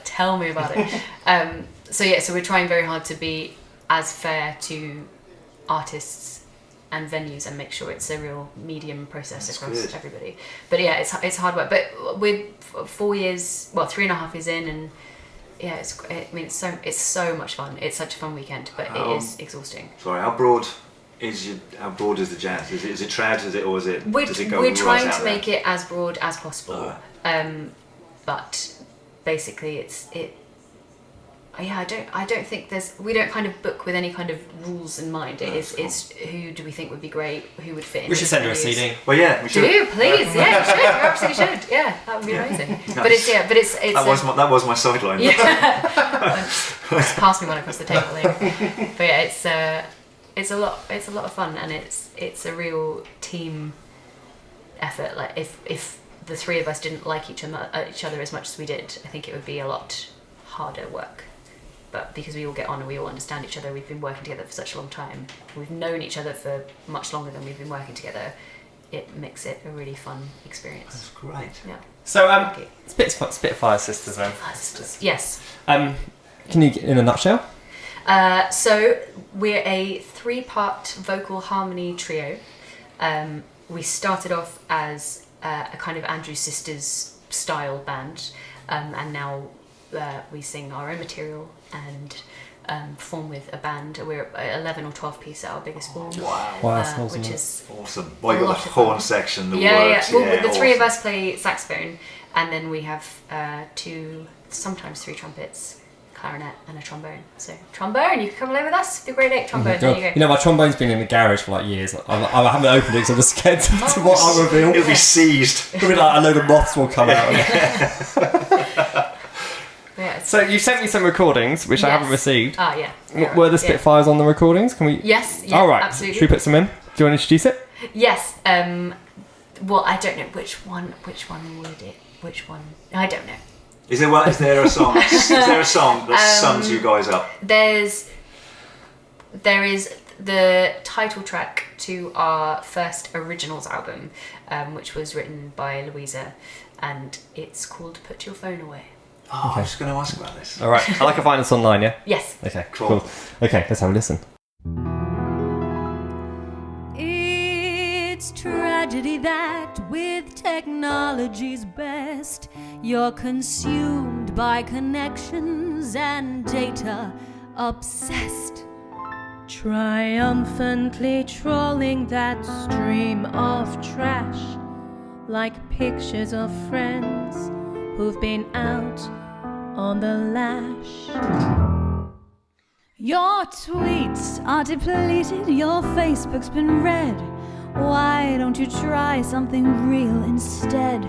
tell me about it. So we're trying very hard to be as fair to artists and venues and make sure it's a real medium process across everybody. But yeah, it's hard work. But we're 3.5 years in, and yeah, it's so much fun. It's such a fun weekend, but it is exhausting. Sorry, how broad is the jazz? Is it trad? Does it go? We're trying to make it as broad as possible. But basically, I don't think we don't kind of book with any kind of rules in mind. It's who do we think would be great, who would fit in. We should send her a CD. Well, yeah, we should. Do please, yeah, you should. You absolutely should. Yeah, that would be amazing. But it's that was my sideline. Yeah, just pass me one across the table. But yeah, it's a lot of fun, and it's a real team effort. Like if the three of us didn't like each other as much as we did, I think it would be a lot harder work. But because we all get on and we all understand each other, we've been working together for such a long time, we've known each other for much longer than we've been working together, it makes it a really fun experience. That's great. Yeah. So Spitfire Sisters then. Yes. Can you, in a nutshell? So we're a 3-part vocal harmony trio. We started off as a kind of Andrew Sisters style band, and now we sing our own material and perform with a band. We're 11 or 12 piece at our biggest form. Wow, that's awesome. Which is awesome. Well, you've got the horn section, the works. Yeah. Well, the awesome. three of us play saxophone, and then we have 2, sometimes 3 trumpets, clarinet, and a trombone. So trombone, you can come along with us. It'd be a great day. Trombone, there you go. You know, my trombone's been in the garage for like years. I haven't opened it because I'm just scared to what I'll reveal. It'll be seized. It'll be like a load of moths will come out. Yeah, so you sent me some recordings, which I haven't received. Yeah. Were the Spitfires on the recordings? Can we? Yes. Yeah, all right. Absolutely. Should we put some in? Do you want to introduce it? Yes. Well, I don't know which one would it. Which one? I don't know. Is there a song? Is there a song that sums you guys up? There is the title track to our first originals album, which was written by Louisa, and it's called Put Your Phone Away. Oh, I was just going to ask about this. All right. I can find this online, yeah? Yes. Okay, Cool. cool. Okay, let's have a listen. It's tragedy that with technology's best, you're consumed by connections and data obsessed. Triumphantly trolling that stream of trash, like pictures of friends who've been out on the lash. Your tweets are depleted, your Facebook's been read. Why don't you try something real instead?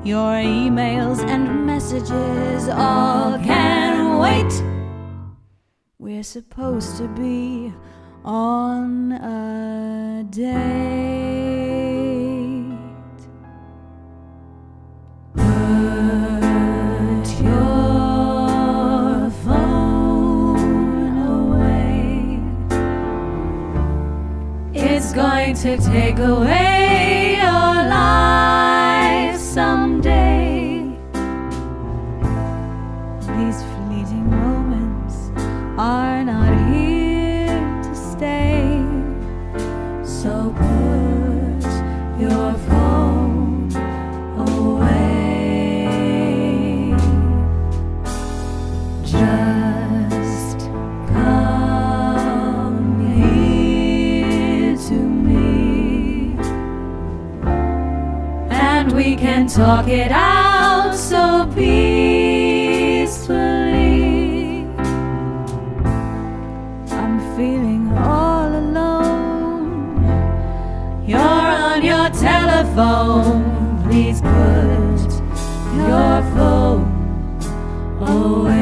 Your emails and messages all can wait. We're supposed to be on a date. Put your phone away. It's going to take away your life someday. These fleeting moments are not here to stay. So put your phone away. Just come here to me, and we can talk it out so peacefully. I'm feeling all alone. You're on your telephone. Please put your phone away.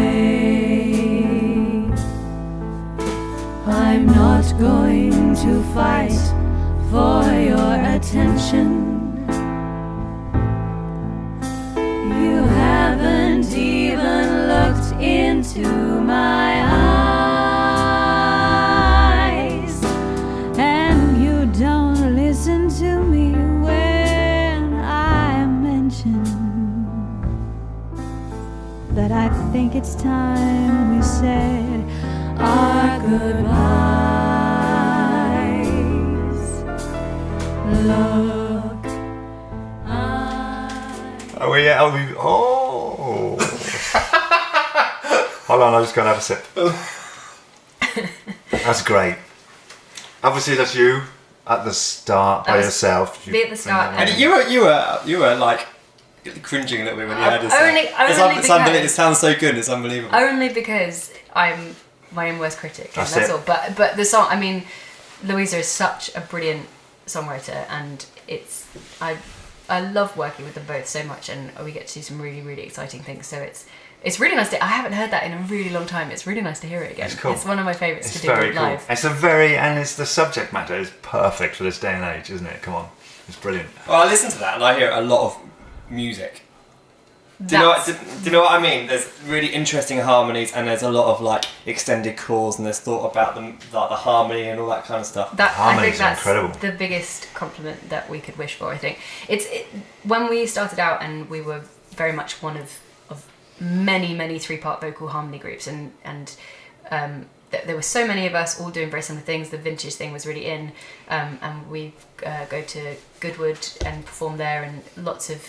I'm not going to fight for your attention. You haven't even looked into my eyes, and you don't listen to me when I mention that I think it's time we said our goodbyes. Look, Oh, yeah. Oh. Hold on, I just got to have a sip. That's great. Obviously, that's you at the start by That was yourself. me at the start, And and- You were like cringing a little bit when you heard this. Only It's unbelievable. because- It sounds so good. It's unbelievable. Only because I'm my own worst critic, and That's that's it. all. But the song, I mean, Louisa is such a brilliant songwriter, and I love working with them both so much, and we get to do some really, really exciting things. So it's really nice to. I haven't heard that in a really long time. It's really nice to hear it again. It's cool. It's one of my favourites It's to do very cool. live. And it's the subject matter is perfect for this day and age, isn't it? Come on, it's brilliant. Well, I listen to that and I hear a lot of music. Do you know what I mean? There's really interesting harmonies, and there's a lot of like extended chords, and there's thought about them, like the harmony and all that kind of stuff. I Harmony's think that's incredible. the biggest compliment that we could wish for. I think when we started out, and we were very much one of many 3-part vocal harmony groups, and there were so many of us all doing very similar things. The vintage thing was really in, and we go to Goodwood and perform there, and lots of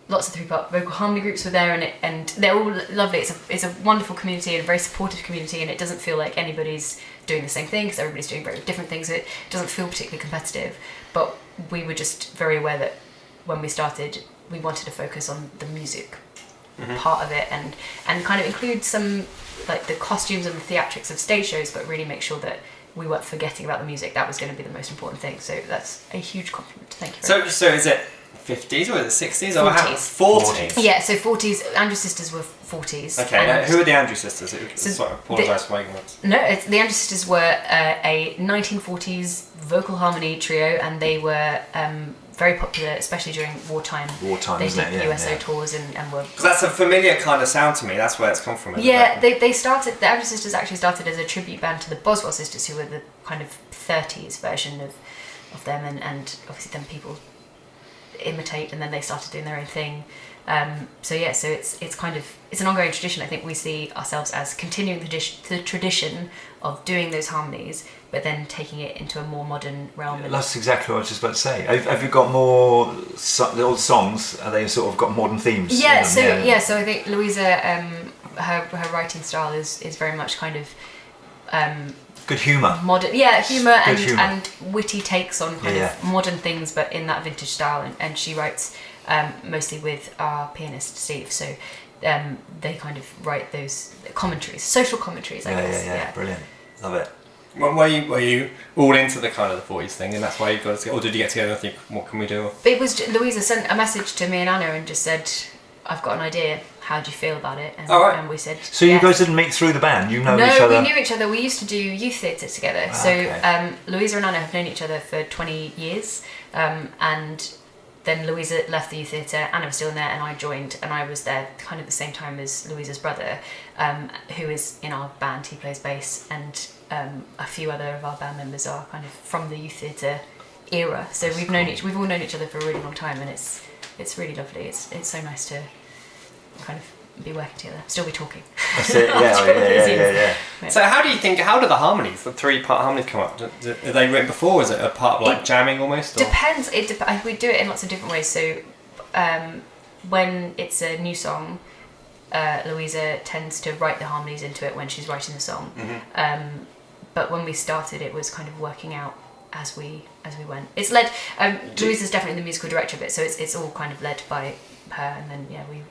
3-part vocal harmony groups were there, and they're all lovely. It's a wonderful community and a very supportive community, and it doesn't feel like anybody's doing the same thing because everybody's doing very different things. It doesn't feel particularly competitive, but we were just very aware that when we started, we wanted to focus on the music part of it, and kind of include some like the costumes and the theatrics of stage shows, but really make sure that we weren't forgetting about the music. That was going to be the most important thing. So that's a huge compliment. Thank you very much. So is it 50s or is it 60s or 40s. 40s? Yeah, so 40s. Andrew Sisters were 40s. Okay, and who are the Andrew Sisters? So Sorry, I apologise for my ignorance. No, the Andrew Sisters were a 1940s vocal harmony trio, and they were very popular, especially during wartime. Wartime, they isn't did it? USO tours and were. Because that's a familiar kind of sound to me. That's where it's come from. isn't Yeah, it? they started. The Andrews Sisters actually started as a tribute band to the Boswell Sisters, who were the kind of 30s version of them, and obviously then people imitate, and then they started doing their own thing. So it's kind of, it's an ongoing tradition. I think we see ourselves as continuing the tradition of doing those harmonies, but then taking it into a more modern realm. And That's exactly what I was just about to say. Have you got more the old songs? Are they sort of got modern themes? in yeah, them? so I think Louisa, her writing style is very much kind of Good humour. modern, humour Good humour. and witty takes on kind of modern things, but in that vintage style. And she writes mostly with our pianist Steve. So they kind of write those commentaries, social commentaries, I guess. Yeah, brilliant. Love it. Well, were you all into the kind of the 40s thing, and that's why you got together, or did you get together and think, what can we do? It was Louisa sent a message to me and Anna and just said, "I've got an idea. How do you feel about it?" And, All right. and we said, So you guys didn't meet through the band? You know no, each other? we knew each other. We used to do youth theatre together. Okay. Louisa and Anna have known each other for 20 years. And then Louisa left the youth theatre, Anna was still in there, and I joined, and I was there kind of the same time as Louisa's brother, who is in our band. He plays bass, and a few other of our band members are kind of from the youth theatre era. So we've all known each other for a really long time, and it's really lovely. It's so nice to kind of be working together, still be talking. That's it. Yeah. So how do the harmonies, the 3-part harmonies come up? Are they written before? Is it a part of like jamming almost? Or? Depends. We do it in lots of different ways. So when it's a new song, Louisa tends to write the harmonies into it when she's writing the song. Mm-hmm. But when we started, it was kind of working out as we went. It's led. Louisa's definitely the musical director of it, so it's all kind of led by her, and then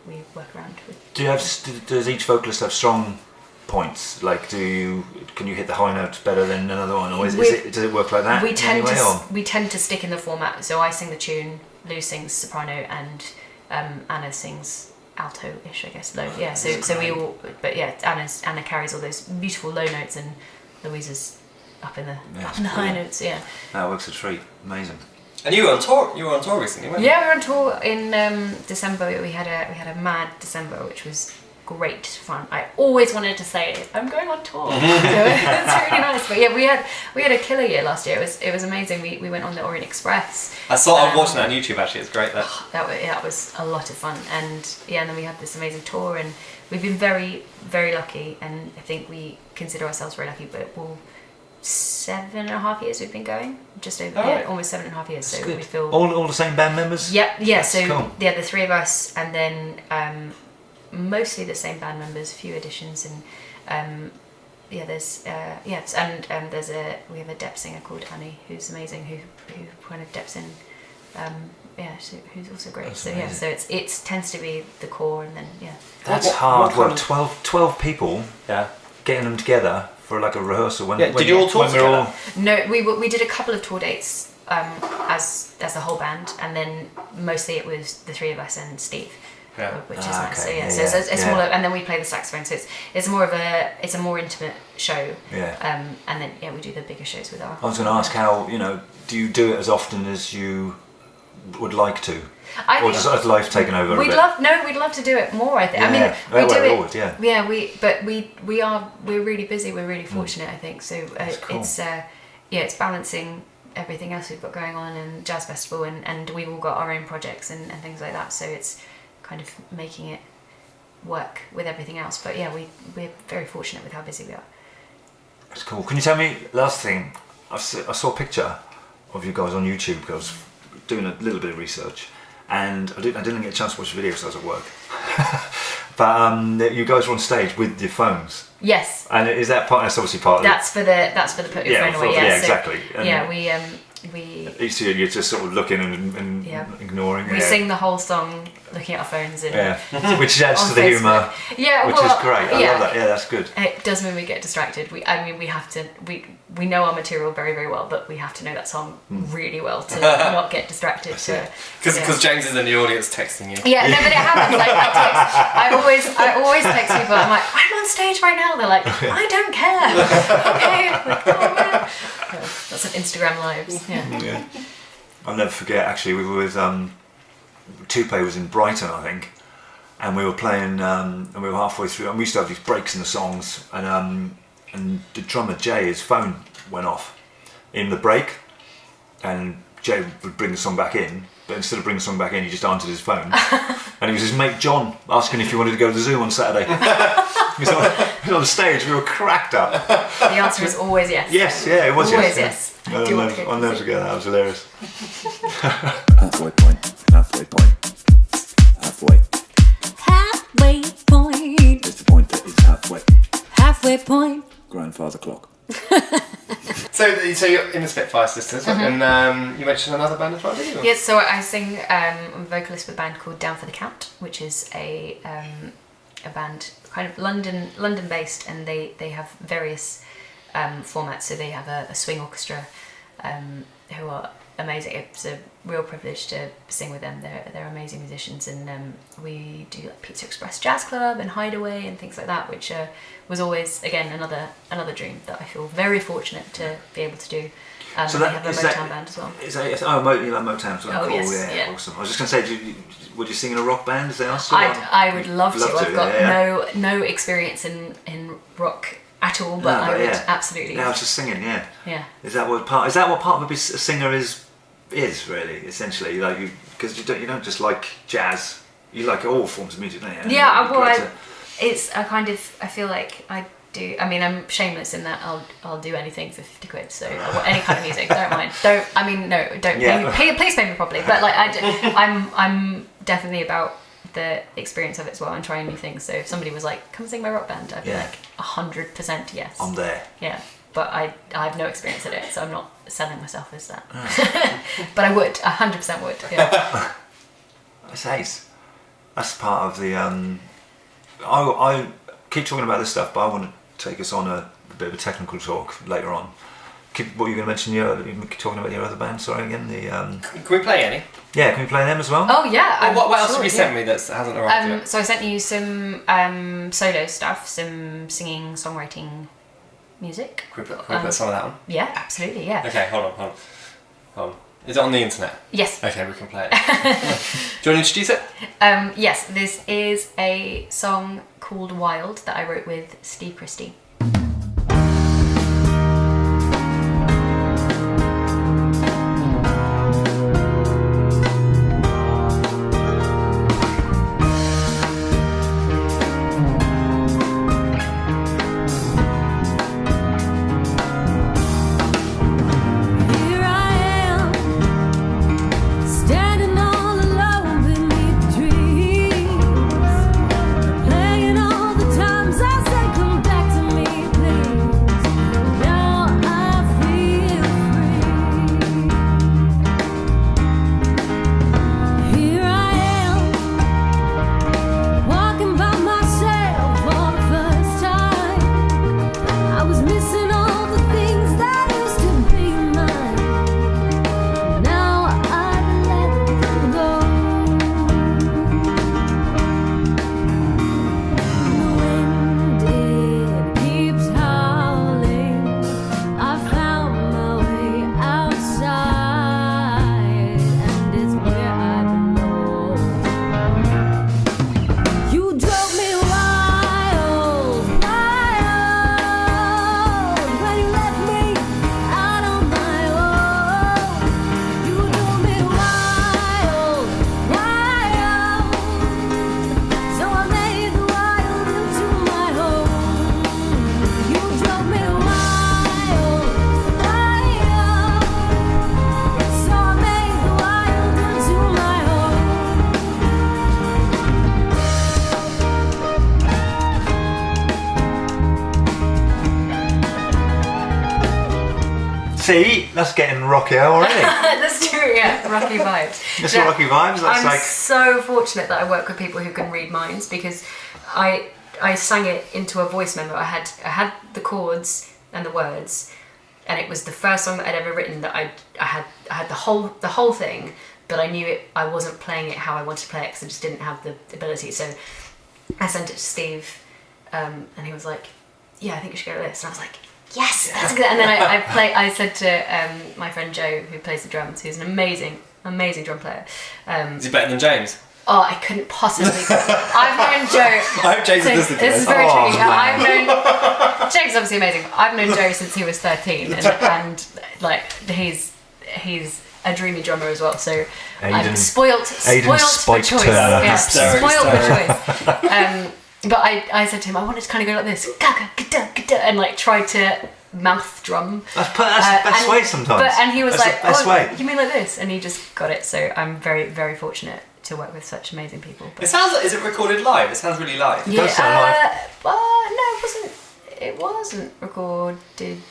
we work around with. Does each vocalist have strong points? Like, can you hit the high notes better than another one, or does it work like that? We tend to stick in the format. So I sing the tune, Lou sings soprano, and Anna sings alto-ish, I guess, low. Yeah. So we all, but yeah, Anna carries all those beautiful low notes, and Louisa's up in the high notes. Yeah. That works a treat. Amazing. And you were on tour. You were on tour recently, weren't you? Yeah, we were on tour in December. We had a mad December, which was great fun. I always wanted to say I'm going on tour. So it's really nice. But yeah, we had a killer year last year. It was amazing. We went on the Orient Express. I was watching that on YouTube actually. It's great. That was a lot of fun. And then we had this amazing tour, and we've been very, very lucky. And I think we consider ourselves very lucky. But 7.5 years we've been going, just over almost 7.5 years. That's so good. we feel all the same band members. Yeah. That's So cool. the 3 of us, and then mostly the same band members, few additions, and there's we have a depth singer called Annie who's amazing, who kind of deps in, who's also great. That's so amazing. so it tends to be the core, and then That's hard work. 12 people. Yeah. Getting them together for like a rehearsal. Did you all tour together? No, we did a couple of tour dates as the whole band, and then mostly it was the 3 of us and Steve. Yeah. Which is nice. Okay. So so it's smaller, and then we play the saxophone. So it's a more intimate show. Yeah. And then we do the bigger shows with our. I was going to ask how, do you do it as often as you would like to? Or has life taken over a bit? We'd love to do it more, I think. Yeah. I mean, we do it. Always, yeah. Yeah, we're really busy. We're really fortunate, I think. So cool. It's balancing everything else we've got going on, and Jazz Festival, and we've all got our own projects and things like that. So it's kind of making it work with everything else. But yeah, we're very fortunate with how busy we are. That's cool. Can you tell me, last thing, I saw a picture of you guys on YouTube because I was doing a little bit of research, and I didn't get a chance to watch the video because I was at work. But you guys were on stage with your phones. Yes. And is that part? That's obviously part of that's for the put your phone away. Yeah, So, exactly. And we each year you're just sort of looking and ignoring. we sing the whole song looking at our phones and which adds on to the humour. Yeah, which is great. I love that. Yeah, that's good. It does mean we get distracted. We have to. We know our material very, very well, but we have to know that song really well to not get distracted. Because James is in the audience texting you. Yeah, no, but it happens. Like I always text people. I'm like, I'm on stage right now. They're like, I don't care. Okay. I'm like, oh man. That's an Instagram lives. Yeah. I'll never forget. Actually, we were with Toupe was in Brighton, I think, and we were playing, and we were halfway through, and we used to have these breaks in the songs, and the drummer Jay, his phone went off in the break, and Jay would bring the song back in, but instead of bringing the song back in, he just answered his phone, and it was his mate John asking if he wanted to go to the zoo on Saturday. He was on the stage. We were cracked up. The answer is always yes. Yes, yeah, it was Always yes. yes. I do want to go I'll to the never zoo. forget that. That was hilarious. Halfway point, halfway point, halfway. Halfway point, It's the point that is halfway. halfway point. Grandfather clock. So you're in the Spitfire Sisters, and you mentioned another band as well, didn't you? Yes, so I sing. I'm a vocalist with a band called Down for the Count, which is a band kind of London based, and they have various formats. So they have a swing orchestra who are amazing. It's a real privilege to sing with them. They're amazing musicians, and we do like Pizza Express Jazz Club and Hideaway and things like that, which was always again another dream that I feel very fortunate to be able to do. So they that- have a is Motown that- band as well. Is that, you like Motown as well? Oh, Cool, yes, yeah. Awesome. I was just going to say, would you sing in a rock band? Is they asked you? I would love to. I've got yeah. no experience in rock at all, but I would absolutely. Yeah, I was just singing. Yeah. Yeah. Is that what part of a singer is really essentially like you, because you don't just like jazz, you like all forms of music, don't you? Yeah, You'd like to- it's a kind of. I feel like I do. I mean, I'm shameless in that I'll do anything for 50 quid. So any kind of music, don't mind. Don't. I mean, no, don't. Yeah. Please pay me properly. But like I'm definitely about the experience of it as well and trying new things. So if somebody was like, "Come sing my rock band," I'd be Yeah. like 100% yes. I'm there. Yeah, but I have no experience in it, so I'm not selling myself as that. But I would, 100% would. Yeah. That's ace. That's part of the. I keep talking about this stuff, but I want to take us on a bit of a technical talk later on. What were you going to mention? You're talking about your other band. Sorry, again. Can we play any? Yeah, can we play them as well? Oh yeah. What else have you sure, sent me that hasn't arrived yet? So I sent you some solo stuff, some singing, songwriting, music. Can we put some of that on? Yeah, absolutely. Yeah. Okay, hold on. Is it on the internet? Yes. Okay, we can play it. Do you want to introduce it? Yes. This is a song called "Wild" that I wrote with Steve Christie. Here I am, standing all alone beneath the trees, playing all the times I say, "Come back to me, please." Now I feel free. Here I am, walking by myself for the first time. I was missing all the things that used to be mine. Now I've let them go. The wind, it keeps howling. I found my way outside, and it's where I belong. You drove me wild, wild, when you left me out on my own. You drove me wild, wild, so I made the wild into my home. You drove me wild, wild, so I made the wild into my home. See, that's getting rockier already. Let's do it. Yeah, rocky vibes. That's Yeah. rocky vibes. That's I'm like so fortunate that I work with people who can read minds, because I sang it into a voice memo. I had the chords and the words, and it was the first song that I'd ever written that I had the whole thing, but I knew I wasn't playing it how I wanted to play it because I just didn't have the ability. So I sent it to Steve, and he was like, "Yeah, I think you should go with this." And I was like, yes, that's good. And then I said to my friend Joe, who plays the drums, who's an amazing drum player. Is he better than James? Oh, I couldn't possibly. I've known Joe. I hope James is listening to This is this. very tricky. man. I've known James is obviously amazing. I've known Joe since he was 13, and like he's a dreamy drummer as well. So I'm spoilt for spiked choice. Turner. Yeah, Hysterics spoilt for Turner. choice. But I said to him, I wanted to kind of go like this, and like try to mouth drum. That's the best way sometimes. And he was That's like, the best way. you mean like this? And he just got it. So I'm very, very fortunate to work with such amazing people. It sounds like, is it recorded live? It sounds really live. does sound live. No, it wasn't. It wasn't recorded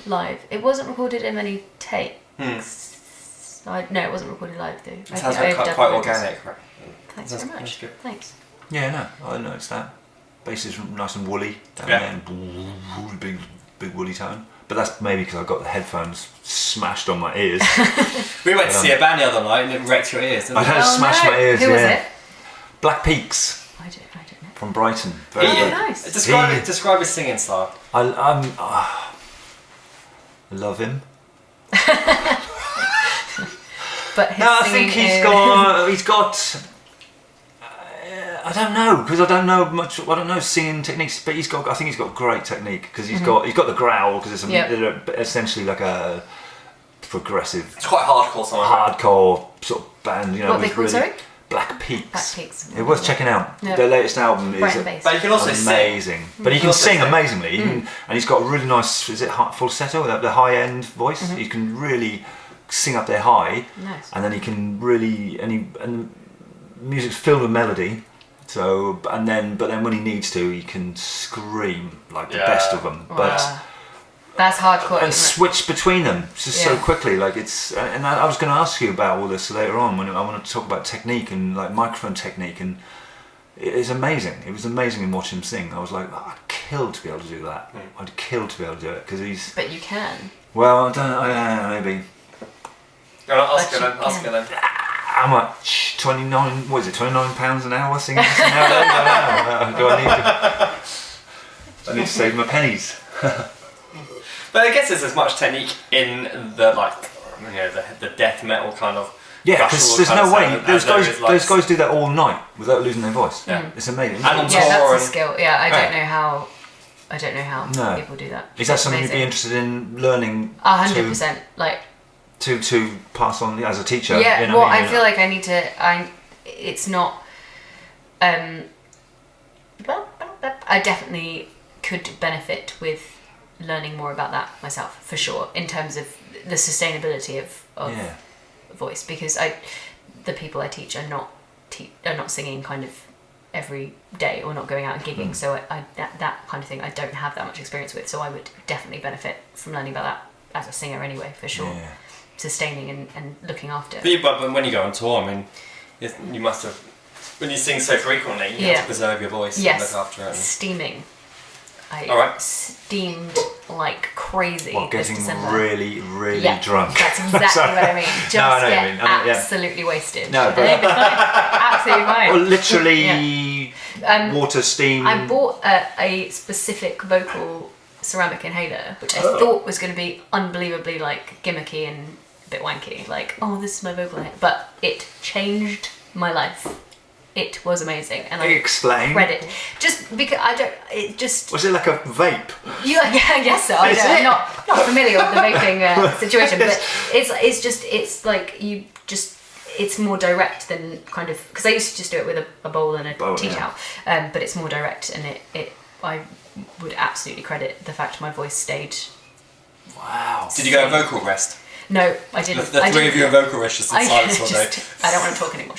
live. It wasn't recorded in many takes. No, it wasn't recorded live though. It sounds like quite organic. Right? Thanks That's- very much. that's good. Thanks. Yeah, no, I noticed that. Bass is nice and woolly down Yeah. there, and big woolly tone. But that's maybe because I got the headphones smashed on my ears. We went to see a band the other night and it wrecked your ears, didn't I it? had to smash my ears. Who was yeah. it? Black Peaks I don't know. from Brighton. Very Oh, good. nice. Describe his singing style. I love him. But his No, I singing think he's got. I don't know because I don't know much. I don't know singing techniques, but I think he's got great technique because he's got the growl because it's essentially like a progressive, It's quite hardcore song. hardcore sort of band. You know, What they with called, sorry? Black Peaks. Black Peaks. It was checking out. Yeah. Their latest album Bright and is bass. But you can also sing. amazing. But he can also sing sing. amazingly. And he's got a really nice. Is it falsetto? The high end voice. He can really sing up there high. Nice. And then he can really and music's filled with melody. So but then when he needs to, he can scream like the best of them. But Wow. That's hardcore. and isn't it? switch between them just so Yeah. quickly. Like it's. And I was going to ask you about all this later on when I want to talk about technique and like microphone technique, and it's amazing. It was amazing in watching him sing. I was like, I'd kill to be able to do that. I'd kill to be able to do it because he's. But you can. Well, I don't know. Maybe. Go on, ask But her you then. Ask her then. How much? 29. What is it? £29 an hour singing nowadays? I don't know. Do I need to? I need to save my pennies. But I guess there's as much technique in the the death metal kind of. Yeah, because guttural there's kind no of way. sound Those as there guys, is, like, those guys do that all night without losing their voice. Yeah. It's amazing. And on Yeah, tour that's a and- skill. Yeah, I don't Yeah. know how. I don't know how No. people do that. Is that It's something you'd be amazing. interested in learning? 100%. Like, To pass on as a teacher? yeah. you know Well, what I I mean? feel like I need to. It's not. I definitely could benefit with learning more about that myself, for sure, in terms of the sustainability of Yeah. voice, because the people I teach are not singing kind of every day or not going out and gigging, so that kind of thing I don't have that much experience with, so I would definitely benefit from learning about that as a singer anyway, for sure. Yeah. Sustaining and looking after. But when you go on tour, I mean, you must have. When you sing so frequently, you have Yeah. to preserve your voice Yes, and look after it. And, steaming. I Alright. steamed like crazy What, this getting December. really Yeah, drunk? That's exactly what I mean. Just No, I know what you get mean. I know, yeah. absolutely wasted. No, And but- it'll be fine. Absolutely fine. Or literally water, steam. I bought a specific vocal ceramic inhaler, which I thought was going to be unbelievably like gimmicky and a bit wanky. Like, oh, this is my vocal inhaler. But it changed my life. It was amazing, and I Explain. credit just because I don't. It just Was it like a vape? yeah, I guess so. I Is don't, it? I'm not familiar with the vaping situation, but it's like you just. It's more direct than kind of because I used to just do it with a bowl and a tea yeah. towel, but it's more direct, and I would absolutely credit the fact my voice stayed. Wow. did you go on vocal rest? No, I didn't. The I three didn't- of you in vocal rest just in I silence all day. I don't want to talk anymore.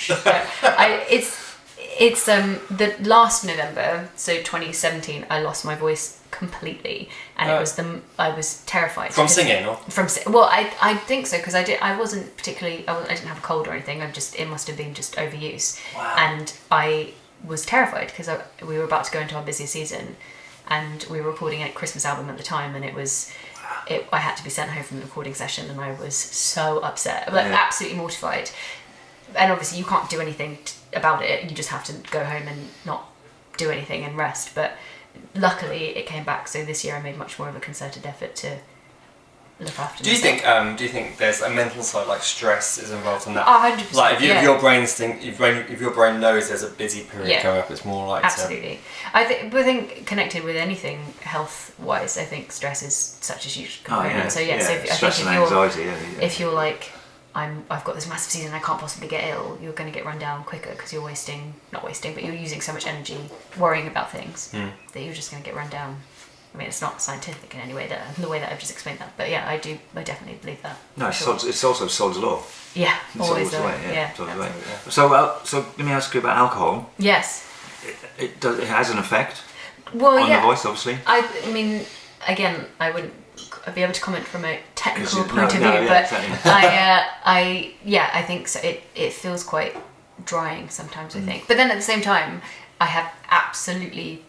It's the last November, so 2017. I lost my voice completely, and it was I was terrified From because- singing, or? Well, I think so because I wasn't particularly. I didn't have a cold or anything. It must have been just overuse, and I was terrified because we were about to go into our busiest season, and we were recording a Christmas album at the time, and it was. I had to be sent home from the recording session, and I was so upset, like absolutely mortified. And obviously, you can't do anything about it. You just have to go home and not do anything and rest. But luckily it came back. So this year I made much more of a concerted effort to look after Do you myself. think there's a mental side, like stress is involved in that? 100%. Like if yeah. your brain's if your brain knows there's a busy period Yeah. coming up, it's more like Absolutely. I think connected with anything health-wise, I think stress is such a huge component. So so stress if and you're anxiety. if you're like I've got this massive season, I can't possibly get ill, you're going to get run down quicker because you're but you're using so much energy worrying about things that you're just going to get run down. I mean, it's not scientific in any way the way that I've just explained that, but yeah, I definitely believe that. No, for sure. it's also Sod's law. Yeah, It's always the the way, way. Yeah, Sod's the way. absolutely. So let me ask you about alcohol. Yes. It has an effect Well, on yeah. the voice, obviously. I mean, again, I wouldn't be able to comment from a technical 'Cause point of no, view, yeah, but exactly. I think so. It feels quite drying sometimes. I think, but then at the same time, I have absolutely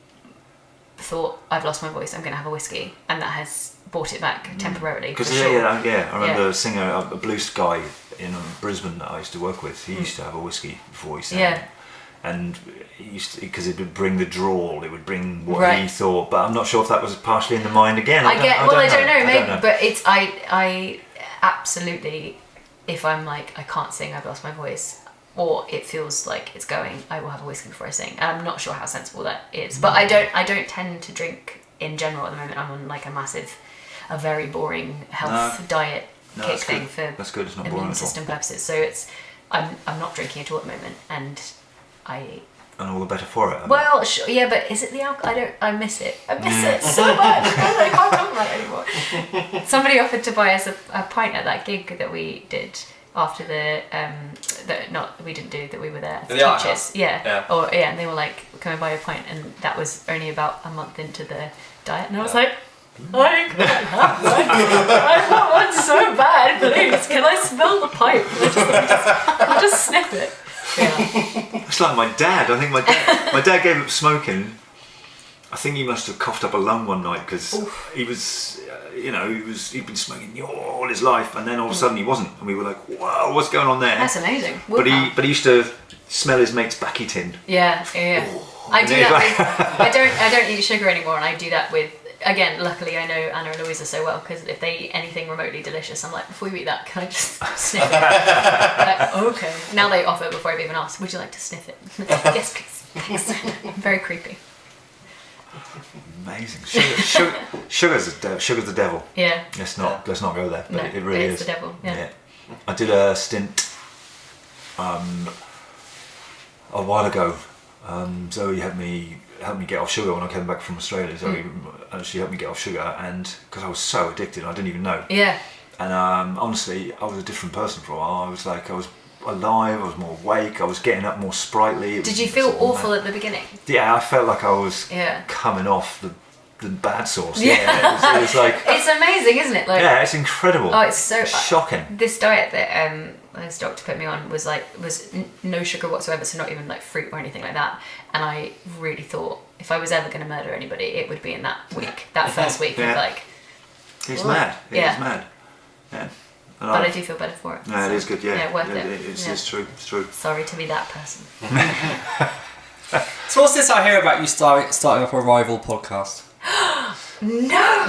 thought I've lost my voice. I'm going to have a whiskey, and that has brought it back temporarily. Because for sure. I remember a singer, a blues guy in Brisbane that I used to work with. He used to have a whiskey before he sang. Yeah. And he used because it would bring the drawl, it would bring what Right. he thought. But I'm not sure if that was partially in the mind again. I don't know, maybe, know. but it's I absolutely, if I'm like I can't sing, I've lost my voice, or it feels like it's going, I will have a whiskey before I sing. And I'm not sure how sensible that is, but I don't tend to drink in general at the moment. I'm on like a very boring health diet No, kick that's thing good. for That's good. It's not boring immune at all. system purposes. So I'm not drinking at all at the moment, and And all the better for it. well, yeah, but is it the alcohol? I miss it. I miss it so much. I can't talk about it anymore. Somebody offered to buy us a pint at that gig that we did after we didn't do that. We were there. The art Teachers, house. yeah, and they were like, "Come and buy a pint," and that was only about a month into the diet, and I was like. I can't have one. I want one so bad, please. Can I smell the pipe? I'll just sniff it. Yeah. It's like my dad. I think my dad gave up smoking. I think he must have coughed up a lung one night because he was, he'd been smoking all his life, and then all of a sudden he wasn't, and we were like, "Whoa, what's going on there?" That's amazing. But he used to smell his mate's backy tin. Yeah. I do And that he's with, I don't eat sugar anymore, and I do that with, again, luckily I know Anna and Louisa so well, because if they eat anything remotely delicious, I'm like, before you eat that, can I just sniff it? Like, okay. Now they offer before I've even asked, would you like to sniff it? Yes, please. Thanks. Very creepy. Amazing. Sugar's the devil. Yeah. Let's not go there. But No, it really it's is the devil. Yeah. I did a stint a while ago. Zoe helped me get off sugar when I came back from Australia. Zoe she helped me get off sugar, and because I was so addicted, I didn't even know. Yeah. And honestly, I was a different person for a while. I was alive. I was more awake. I was getting up more sprightly. Did you feel awful at the beginning? Yeah, I felt like I was coming off the bad sauce. Yeah, it was like It's amazing, isn't it? Like, yeah, it's incredible. oh, it's so shocking. This diet that this doctor put me on was no sugar whatsoever, so not even like fruit or anything like that. And I really thought if I was ever going to murder anybody, it would be in that week, that first week. Yeah. Of like, It's mad. It's mad. Yeah. And but I do feel better for it. Yeah, so, it is good. Yeah, worth it. It's true. It's true. Sorry to be that person. So what's this I hear about you starting up a rival podcast? No.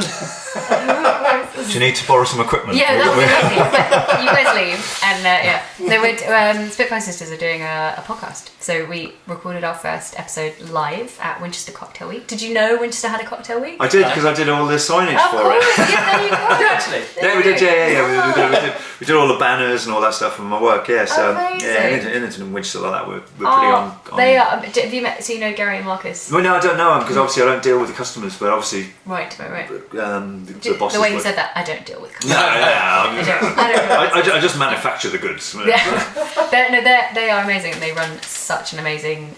Do you need to borrow some equipment? Yeah, that would be lovely. But you guys leave, and Spitfire Sisters are doing a podcast. So we recorded our first episode live at Winchester Cocktail Week. Did you know Winchester had a cocktail week? I did, because I did all the signage Of for course, it. yeah, there you go. Actually, Yeah, we did. Yeah. We did all the banners and all that stuff from my work. Yeah, so Amazing. yeah, Innington and Winchester like that. We're pretty on. They are. Have you met? So you know Gary and Marcus? Well, no, I don't know them because obviously I don't deal with the customers, but obviously Right. the bosses. The way you would. said that, I don't deal with No, customers. I don't. I just manufacture the goods. They are amazing. They run such an amazing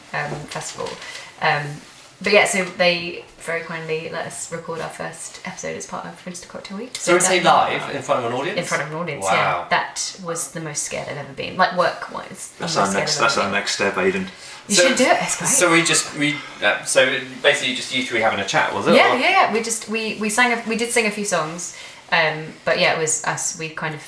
festival. But yeah, so they very kindly let us record our first episode as part of Winchester Cocktail Week. so it's live in front of an audience? In front of an audience, Wow. yeah. That was the most scared I've ever been. Like work-wise. That's our next step, Aidan. You should do it, it's great. So so basically just you three having a chat, was it? Yeah. We did sing a few songs, but yeah, it was us. We kind of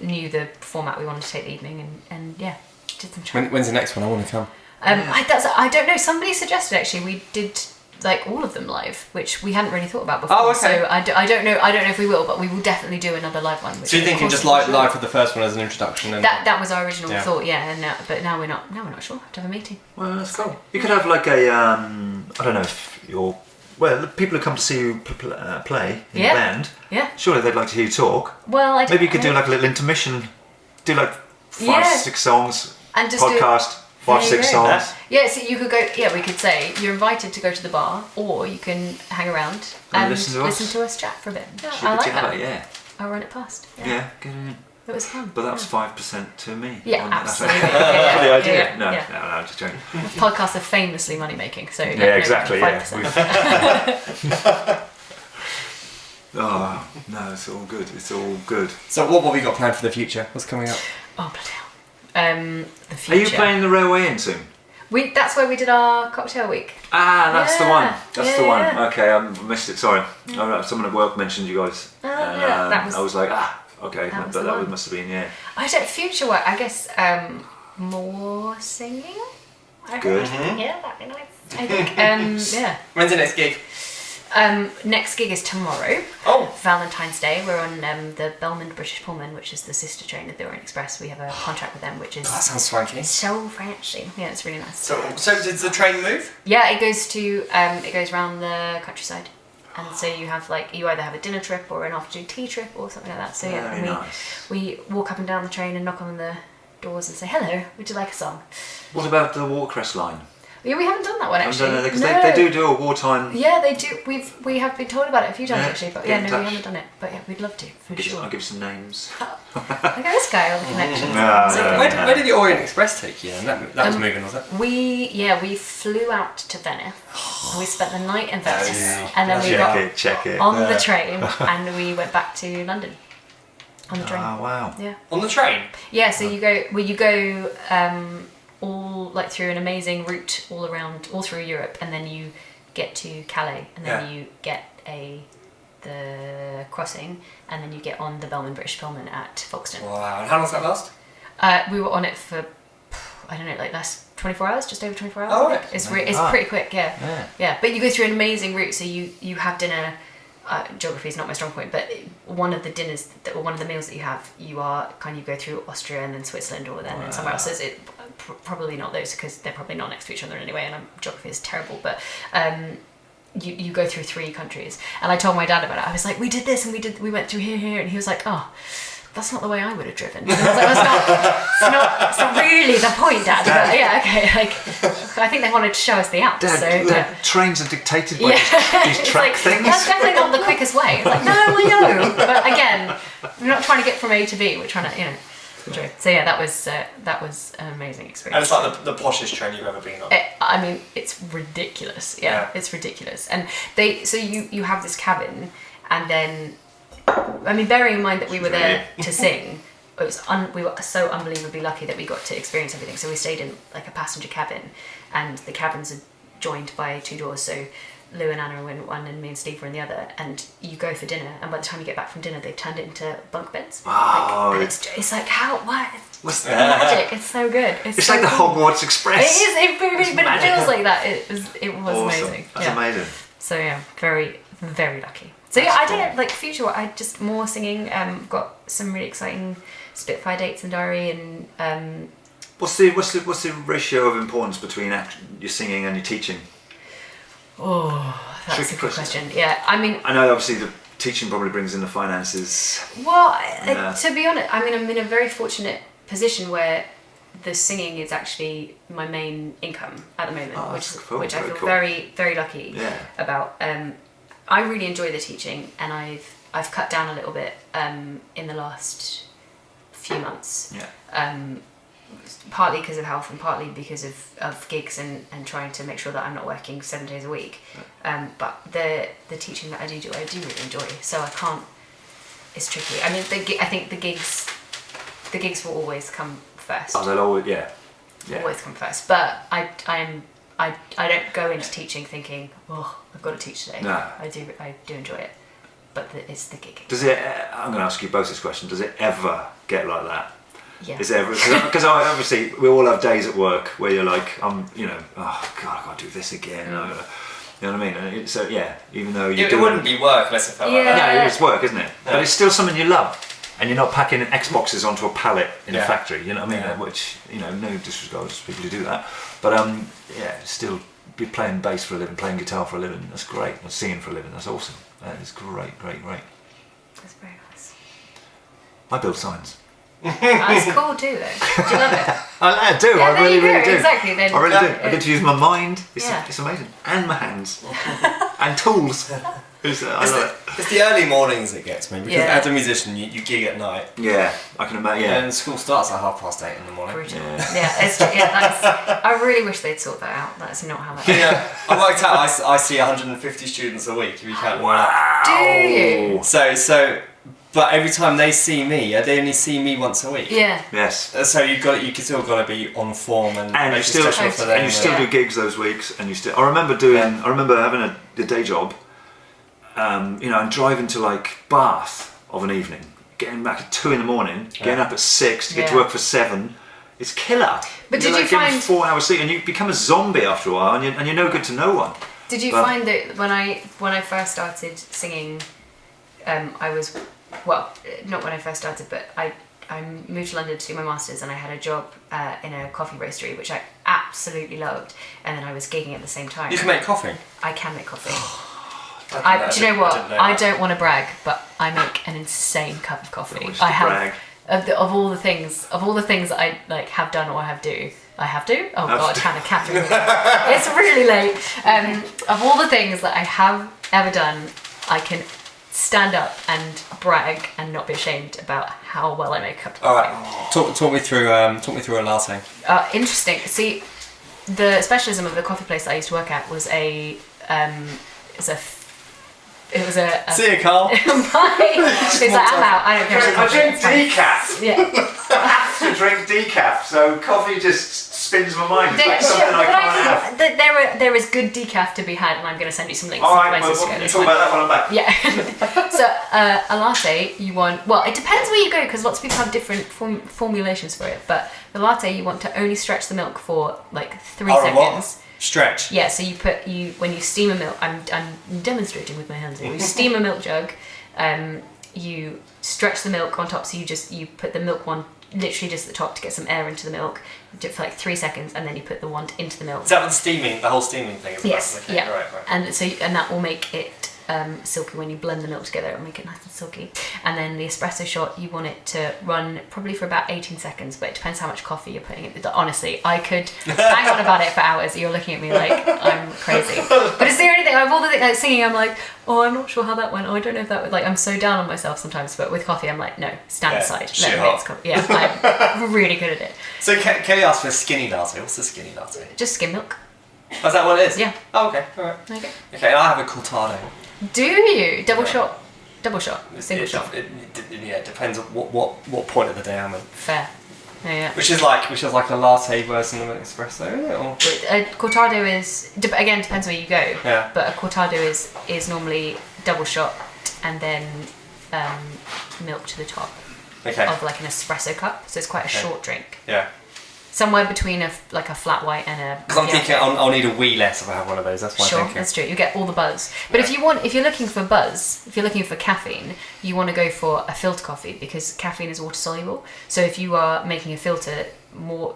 knew the format we wanted to take the evening, and yeah, did some chat. When's the next one? I want to come. I don't know. Somebody suggested actually we did like all of them live, which we hadn't really thought about before. Oh, okay. So I don't know if we will, but we will definitely do another live one. Which So you're of thinking course just we should. live for the first one as an introduction? And That was our original Yeah. thought, yeah. And but now we're not sure. Have to have a meeting. Well, that's cool. You could have like a, I don't know if you're, well, the people who come to see you play in Yeah. the band, Yeah. surely they'd like to hear you talk. Well, Maybe you could do like a little intermission, do like 5, Yeah. 6 songs, And just do- podcast, 5, There you 6 go. songs. Yeah, so you could go. Yeah, we could say you're invited to go to the bar, or you can hang around And and listen to us. chat for a bit. Yeah, Should I we like do that. Yeah, I'll run it past. yeah, get in. It was fun. But that was yeah. 5% to me. Yeah, wasn't it? That's absolutely. right. Yeah, For the yeah, idea. yeah, No, yeah. no, I'm just joking. Podcasts are famously money making, so Yeah, exactly. Yeah. 5%. Oh no, it's all good. It's all good. So what have we got planned for the future? What's coming up? Oh bloody hell. The Are future. you playing the Railway Inn soon? That's where we did our cocktail week. Ah, that's the Yeah, one. That's the one. yeah. Okay, I missed it. Sorry. Someone at work mentioned you guys. Oh, yeah, that was- I was like, okay, that was but the that one. must have been I don't future work. I guess more singing. I Good. think. Yeah, that'd be nice. I think. Yeah. When's the next gig? Next gig is tomorrow. Oh. Valentine's Day. We're on the Belmond British Pullman, which is the sister train of the Orient Express. We have a contract with them, which is That sounds swanky. so fancy. Yeah, it's really nice. So does the train move? Yeah, it goes around the countryside, and so you have you either have a dinner trip or an afternoon tea trip or something like that. So yeah, Very and nice. we walk up and down the train and knock on the doors and say hello. Would you like a song? What about the Watercress line? Yeah, we haven't done that one actually. Because No. they do a wartime. Yeah, they do. We have been told about it a few times Yeah, actually, but get yeah, in no, touch. we haven't done it. But yeah, we'd love to for sure. I'll give you some names. Look at this guy on the connections. No, So, no, Where did the Orient Express take you? And that was moving, was it? we flew out to Venice. We spent the night in Venice, yeah. and then we got Check it. on the train, and we went back to London on the train. Oh wow. Yeah. On the train? Yeah, so you go all through an amazing route all through Europe, and then you get to Calais, and then you get the crossing, and then you get on the Belmond British Pullman at Folkestone. Wow. And how long does that last? We were on it for I don't know, last 24 hours, just over 24 hours. Oh, I think. right. It's pretty quick, yeah. But you go through an amazing route, so you have dinner. Geography is not my strong point, but one of the dinners, or one of the meals that you are you go through Austria and then Switzerland or then somewhere else. So it probably not those because they're probably not next to each other anyway, and geography is terrible. But you go through 3 countries, and I told my dad about it. I was like, we did this and we went through here, and he was like, oh. That's not the way I would have driven. And I was like, it's not really the point, Dad. But yeah, okay. I think they wanted to show us the Alps. Dad, so yeah. trains are dictated by these It's track like, things. That's definitely not the quickest way. It's like, no, I know. But again, we're not trying to get from A to B. We're trying to, enjoy. So yeah, that was an amazing experience. And it's like the poshest train you've ever been on. I mean, it's ridiculous. Yeah, it's ridiculous. And you have this cabin, and then, I mean, bearing in mind that we were there to sing, we were so unbelievably lucky that we got to experience everything. So we stayed in a passenger cabin, and the cabins are joined by 2 doors. So Lou and Anna were in one, and me and Steve were in the other. And you go for dinner, and by the time you get back from dinner, they've turned it into bunk beds. Oh, and it's like what? What's It's magic. It's so good. It's so like the cool. Hogwarts Express. It is. It really, but it magic. feels like that. It was Awesome. amazing. That's yeah. amazing. So yeah, very, very lucky. So yeah, I did future work. I just more singing. Got some really exciting Spitfire dates in diary, and What's the ratio of importance between your singing and your teaching? that's Tricky a good question. Yeah, I mean, I know obviously the teaching probably brings in the finances. well, Yeah. to be honest, I mean, I'm in a very fortunate position where the singing is actually my main income at the moment, Oh, which that's cool. I Very feel cool. very, very lucky Yeah. about. I really enjoy the teaching, and I've cut down a little bit in the last few months. Yeah. Partly because of health and partly because of gigs and trying to make sure that I'm not working 7 days a week. But the teaching that I do really enjoy. So I can't. It's tricky. I mean, I think the gigs will always come first. Oh, they'll always Always come first. But I don't go into teaching thinking, oh, I've got to teach today. No. I do enjoy it. But it's the gig. Does it? I'm going to ask you both this question. Does it ever get like that? Yeah. Is it ever? Because obviously we all have days at work where you're like, oh God, I got to do this again. You know what I mean? And so even though you It wouldn't be work unless it felt like Yeah. that. no, it's work, isn't it? But it's still something you love, and you're not packing Xboxes onto a pallet in a factory. You know what I mean? Yeah. Which no disregard to people who do that, but still be playing bass for a living, playing guitar for a living. That's great. Or singing for a living. That's awesome. That is great. That's very nice. I build signs. That's cool too, though. Do you love it? I do. Yeah, I there really, you go. really do. Exactly. Then I really do. I get to use my mind. Yeah. It's amazing, and my hands, and tools. I love it. It's the early mornings that gets me because Yeah. as a musician you gig at night Yeah, I can imagine. Yeah. and school starts at 8:30 in the morning. Brutal. Yeah. That's. I really wish they'd sort that out. That's not how that. Yeah, I worked out I see 150 students a week if you count them all up. Do you? So but every time they see me, they only see me once a week. Yeah. Yes. So you still got to be on form and And make you still, it special for them. and you still Yeah. do gigs those weeks, and you still. I remember having a day job, and driving to like Bath of an evening, getting back at 2 a.m, getting up at 6 to get to Yeah. work for 7. It's killer. But You're did you like getting find- 4 hours sleep, and you become a zombie after a while, and you're no good to no one. Did you But- find that when I first started singing, I was not when I first started, but I moved to London to do my masters, and I had a job in a coffee roastery, which I absolutely loved, and then I was gigging at the same time. You can make coffee. I can make coffee. I Do you know what? didn't know I that. don't want to brag, but I make an insane cup of coffee. Just to I have brag. of all the things that I like have done or have do. I have to. Oh Have God, to. Hannah, Catherine. It's really late. Of all the things that I have ever done, I can stand up and brag and not be ashamed about how well I make a cup of All coffee. right, talk me through a latte. Interesting. See, the specialism of the coffee place that I used to work at was it was a See you, Carl. It's like, I'm out. I don't care. I drink decaf. Yeah. I have to drink decaf, so coffee just spins my mind. It's like something I But can't have. there is good decaf to be had, and I'm going to see some links. All to right, places well, to go. we'll It's talk fine. about that when I'm back. Yeah. So a latte, you want. Well, it depends where you go because lots of people have different formulations for it. But the latte, you want to only stretch the milk for like 3 What? seconds. Stretch. Yeah. So when you steam a milk, I'm demonstrating with my hands here. You steam a milk jug, you stretch the milk on top. So you put the milk one literally just at the top to get some air into the milk. You do it for like 3 seconds, and then you put the wand into the milk. Is that the steaming, the whole steaming thing? Is Yes, okay, yeah, Right. and that will make it silky when you blend the milk together. It'll make it nice and silky. And then the espresso shot, you want it to run probably for about 18 seconds, but it depends how much coffee you're putting in. Honestly, I could hang on about it for hours. You're looking at me like I'm crazy, but it's the only thing. Of all the things like singing, I'm like, oh, I'm not sure how that went. Oh, I don't know if that would like. I'm so down on myself sometimes, but with coffee, I'm like, no, stand Yeah, aside. shit Let me hot. make coffee. Yeah, I'm really good at it. So Kelly asked for a skinny latte. What's a skinny latte? Just skim milk. Oh, is that what it is? Yeah. Oh, okay. All right. Okay. Okay, I have a cortado. Do you double Yeah. shot, single shot? It depends on what point of the day I'm in. Fair. Yeah. Which is like a latte version of an espresso, isn't it? Or? A cortado is again depends where you go. Yeah. But a cortado is normally double shot and then milk to the top Okay. of like an espresso cup. So it's quite a Okay. short drink. Yeah. Somewhere between a flat white and a. Because I'm macchiato. thinking I'll need a wee less if I have one of those. That's my Sure, thinking. that's true. You get all the buzz. But if you're looking for buzz, if you're looking for caffeine, you want to go for a filter coffee because caffeine is water soluble. So if you are making a filter,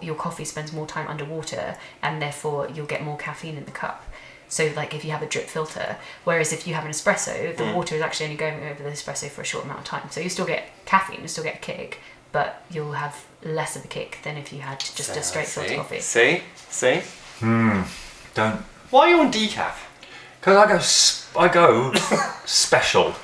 your coffee spends more time underwater, and therefore you'll get more caffeine in the cup. So like if you have a drip filter, whereas if you have an espresso, the water is actually only going over the espresso for a short amount of time. So you still get caffeine, you still get a kick, but you'll have less of a kick than if you had just a straight filter coffee. See? Don't. Why are you on decaf? Because I go special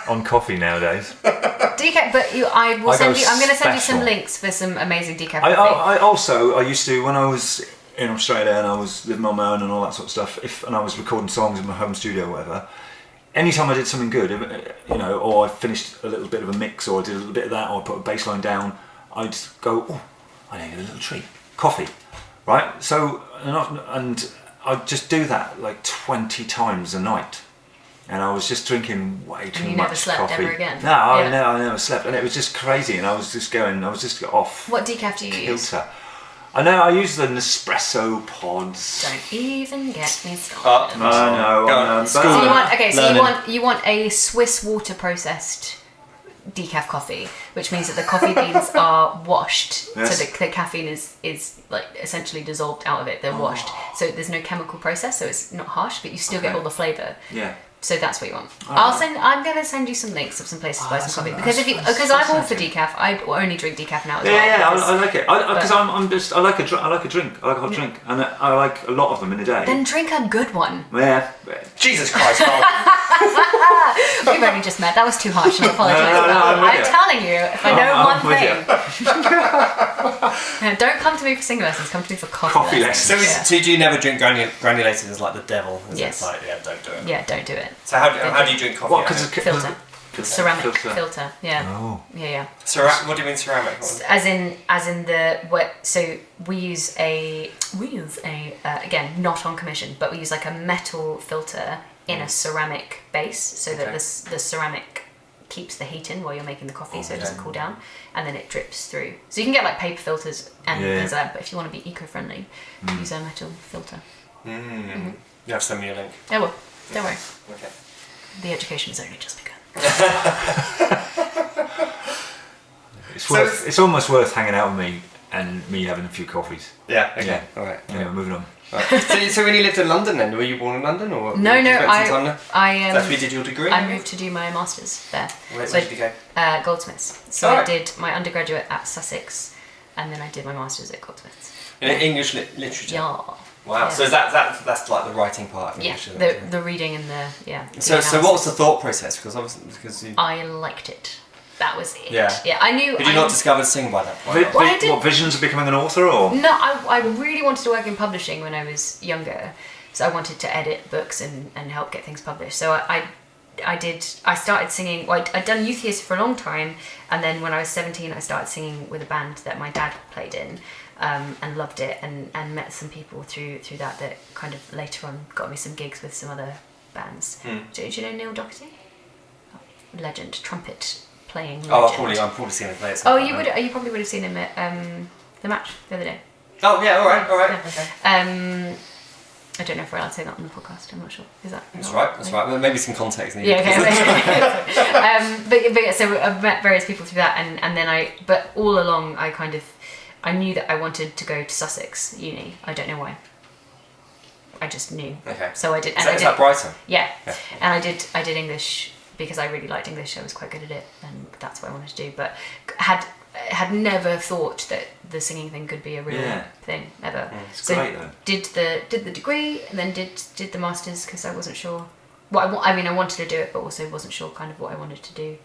on coffee nowadays. Decaf, but I'm going to send you some special. links for some amazing decaf I coffee. I used to, when I was in Australia and I was living on my own and all that sort of stuff, and I was recording songs in my home studio or whatever, anytime I did something good, or I finished a little bit of a mix, or I did a little bit of that, or I put a bass line down, I'd go, oh, I need a little treat. Coffee. Right? So, and I'd just do that like 20 times a night. And I was just drinking way too you much never slept coffee. ever again? No, Yeah. I never slept. And it was just crazy. And I was just off What decaf do you use? kilter. I know I use the Nespresso pods. Don't even get me started. I know. Go on. So you want Learning. you want a Swiss water processed decaf coffee, which means that the coffee beans are washed, Yes. so the caffeine is like essentially dissolved out of it. They're washed, so there's no chemical process, so it's not harsh, but you still get all the flavour. Yeah. So that's what you want. Alright. I'm gonna send you some links of some places to buy some coffee that's- because I'm all for decaf. I only drink decaf now as well. Yeah, because- I like it. Because I like a drink. I like a hot drink, and I like a lot of them in a day. Then drink a good one. Yeah. Jesus Christ, Carl. We've only just met. That was too harsh. I apologise. No, I'm with I'm you. telling you, if I know I'm one with thing. Don't come to me for singing lessons. Come to me for coffee, Coffee lessons. lessons. So do you never drink granulated as like the devil? Is Yes. it like, yeah, don't do it. Yeah, don't do it. So how do you drink coffee? What? Because Filter. Ceramic filter. Yeah. Oh. Yeah. What do you mean ceramic? As in the what? So we use a again, not on commission, but we use like a metal filter in a ceramic base, so that the ceramic keeps the heat in while you're making the coffee, so it doesn't cool down, and then it drips through. So you can get like paper filters and things like that, but if you want to be eco-friendly, use a metal filter. You have to send me a link. Oh well, don't worry. Okay. The education has only just begun. It's almost worth hanging out with me and me having a few coffees. Yeah. Okay. Yeah. All right. Anyway, moving on. So when you lived in London, then were you born in London or? No, That's where you I did your degree. I moved to do my masters there. Where So did you go? Goldsmiths. So Oh, I right. did my undergraduate at Sussex, and then I did my masters at Goldsmiths. In English literature. Yeah. Wow. Yeah. So that's like the writing part. Of Yeah, English, isn't the it? the reading and the So the what was the analysis. thought process? Because obviously you. I liked it. That was it. Yeah. Yeah, I knew. Had you not discovered sing by that point? Well, I did- What visions of becoming an author or? No, I really wanted to work in publishing when I was younger. So I wanted to edit books and help get things published. So I started singing. Well, I'd done youth theatre for a long time, and then when I was 17, I started singing with a band that my dad played in, and loved it, and met some people through that kind of later on got me some gigs with some other bands. Do you know Neil Doherty? Legend, trumpet playing legend. Oh, I'm probably seen him play it. Oh, you probably would have seen him at the match the other day. Oh yeah, all right, Yeah. okay. I don't know if we're allowed to say that on the podcast. I'm not sure. Is that? That's right. Well, maybe some context needed. Yeah. Okay. But yeah, so I've met various people through that, and then but all along I knew that I wanted to go to Sussex Uni. I don't know why. I just knew. Okay. So I did. And Is that Brighton? Yeah. Yeah. And I did English because I really liked English. I was quite good at it, and that's what I wanted to do. But had never thought that the singing thing could be a real thing ever. It's great though. Did the degree and then did the masters because I wasn't sure. Well, I mean, I wanted to do it, but also wasn't sure kind of what I wanted to do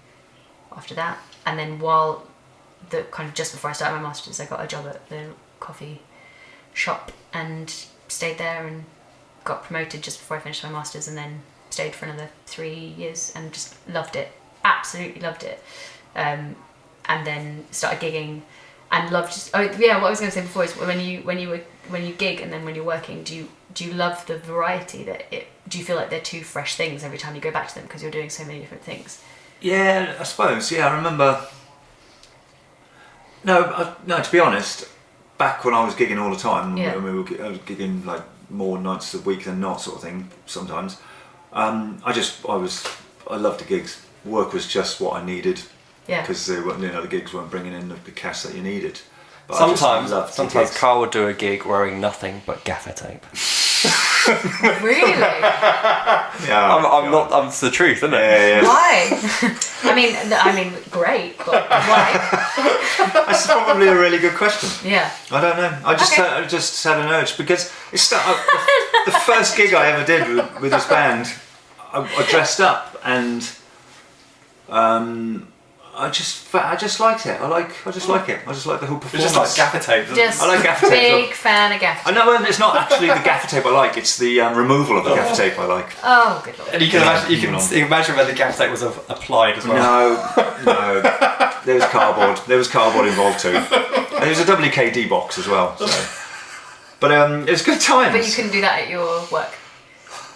after that. And then while the kind of just before I started my masters, I got a job at the coffee shop and stayed there and got promoted just before I finished my masters, and then stayed for another 3 years and just loved it. Absolutely loved it. And then started gigging and loved. Oh yeah, what I was going to say before is when you gig and then when you're working, do you love the variety do you feel like they're two fresh things every time you go back to them because you're doing so many different things? Yeah, I suppose. Yeah, I remember. No, to be honest, back when I was gigging all the time, Yeah. I was gigging like more nights a week than not, sort of thing. Sometimes, I loved the gigs. Work was just what I needed. Yeah. Because the gigs weren't bringing in the cash that you needed. But I just loved the Sometimes gigs. Carl would do a gig wearing nothing but gaffer tape. Really? Yeah, It's the truth, isn't it? Yeah. Why? I mean, great, but why? That's probably a really good question. Yeah. I don't know. I just had an urge because it's the first gig I ever did with this band. I dressed up and I just liked it. I just like it. I just like the whole It's performance. just like gaffer tape. Doesn't it? Just I like gaffer tape. big fan of gaffer. I know it's not actually the gaffer tape I like. It's the removal of the gaffer tape I like. Oh, good lord. And you can imagine when the gaffer tape was applied as well. No. There was cardboard. There was cardboard involved too. And there was a WKD box as well. So. But it was good times. But you couldn't do that at your work.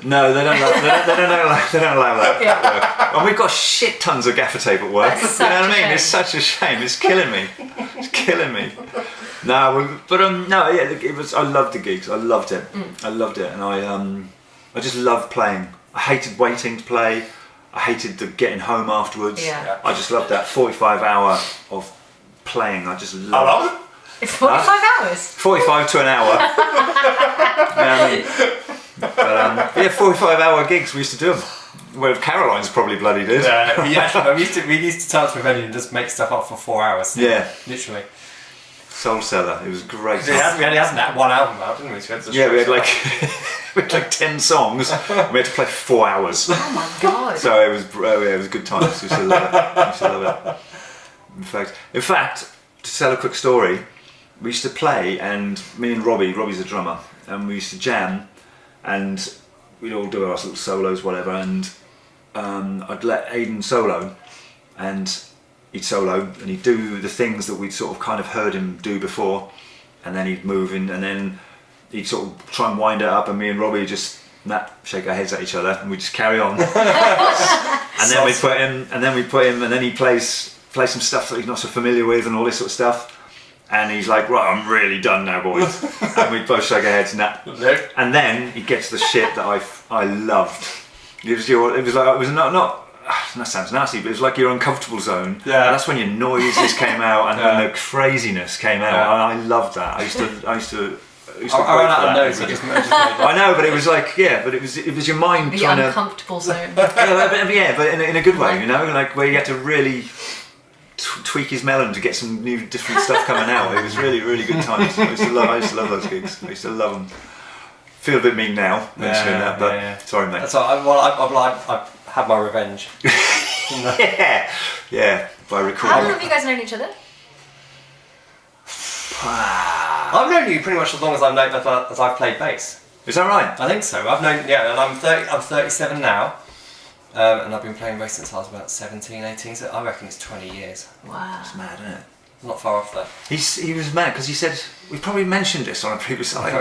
No, they don't allow that. Yeah. At work. And we've got shit tons of gaffer tape at work. That's You know what I such a mean? It's shame. such a shame. It's killing me. It's killing me. No, but no, yeah, it was. I loved the gigs. I loved it. I loved it, and I just loved playing. I hated waiting to play. I hated the getting home afterwards. Yeah. I just loved that 45 hour of playing. I just loved. It's 45 hours. 45 to an hour. Yeah, 45 hour gigs. We used to do them. Well, Caroline's probably bloody did. we used to turn up to a venue and just make stuff up for 4 hours. Yeah. Literally. Soul Cellar. It was great. We only had that one album out, didn't we? So We had like we had like 10 songs. And we had to play for 4 hours. Oh my god. So it was good times. We used to love it. We used to love it. In fact, to tell a quick story, we used to play, and me and Robbie's a drummer, and we used to jam, and we'd all do our little solos, whatever, and I'd let Aidan solo, and he'd solo, and he'd do the things that we'd sort of kind of heard him do before, and then he'd move in, and then he'd sort of try and wind it up, and me and Robbie just shake our heads at each other, and we just carry on. And then we put him, and then he plays some stuff that he's not so familiar with, and all this sort of stuff. And he's like, right, I'm really done now, boys. And we both shake our heads, and then he gets the shit that I loved. It was not. That sounds nasty, but it was like your uncomfortable zone. Yeah. And that's when your noises came out and when the craziness came out. Yeah. And I loved that. I used to. I ran out of notes. I know, but it was like, but it was your mind The trying to. uncomfortable zone. but in a good way, you know, like where you had to really tweak his melon to get some new different stuff coming out. It was really, really good times. I used to love those gigs. I used to love them. Feel a bit mean now mentioning that, but sorry, mate. That's all. I've had my revenge. yeah. By How recording. long have you guys known each other? I've known you pretty much as long as I've played bass. Is that right? I think so. I've known, and I'm 37 now, and I've been playing bass since I was about 17, 18. So I reckon it's 20 years. Wow. It's mad, isn't it? Not far off there. He was mad because he said we probably mentioned this on a previous side,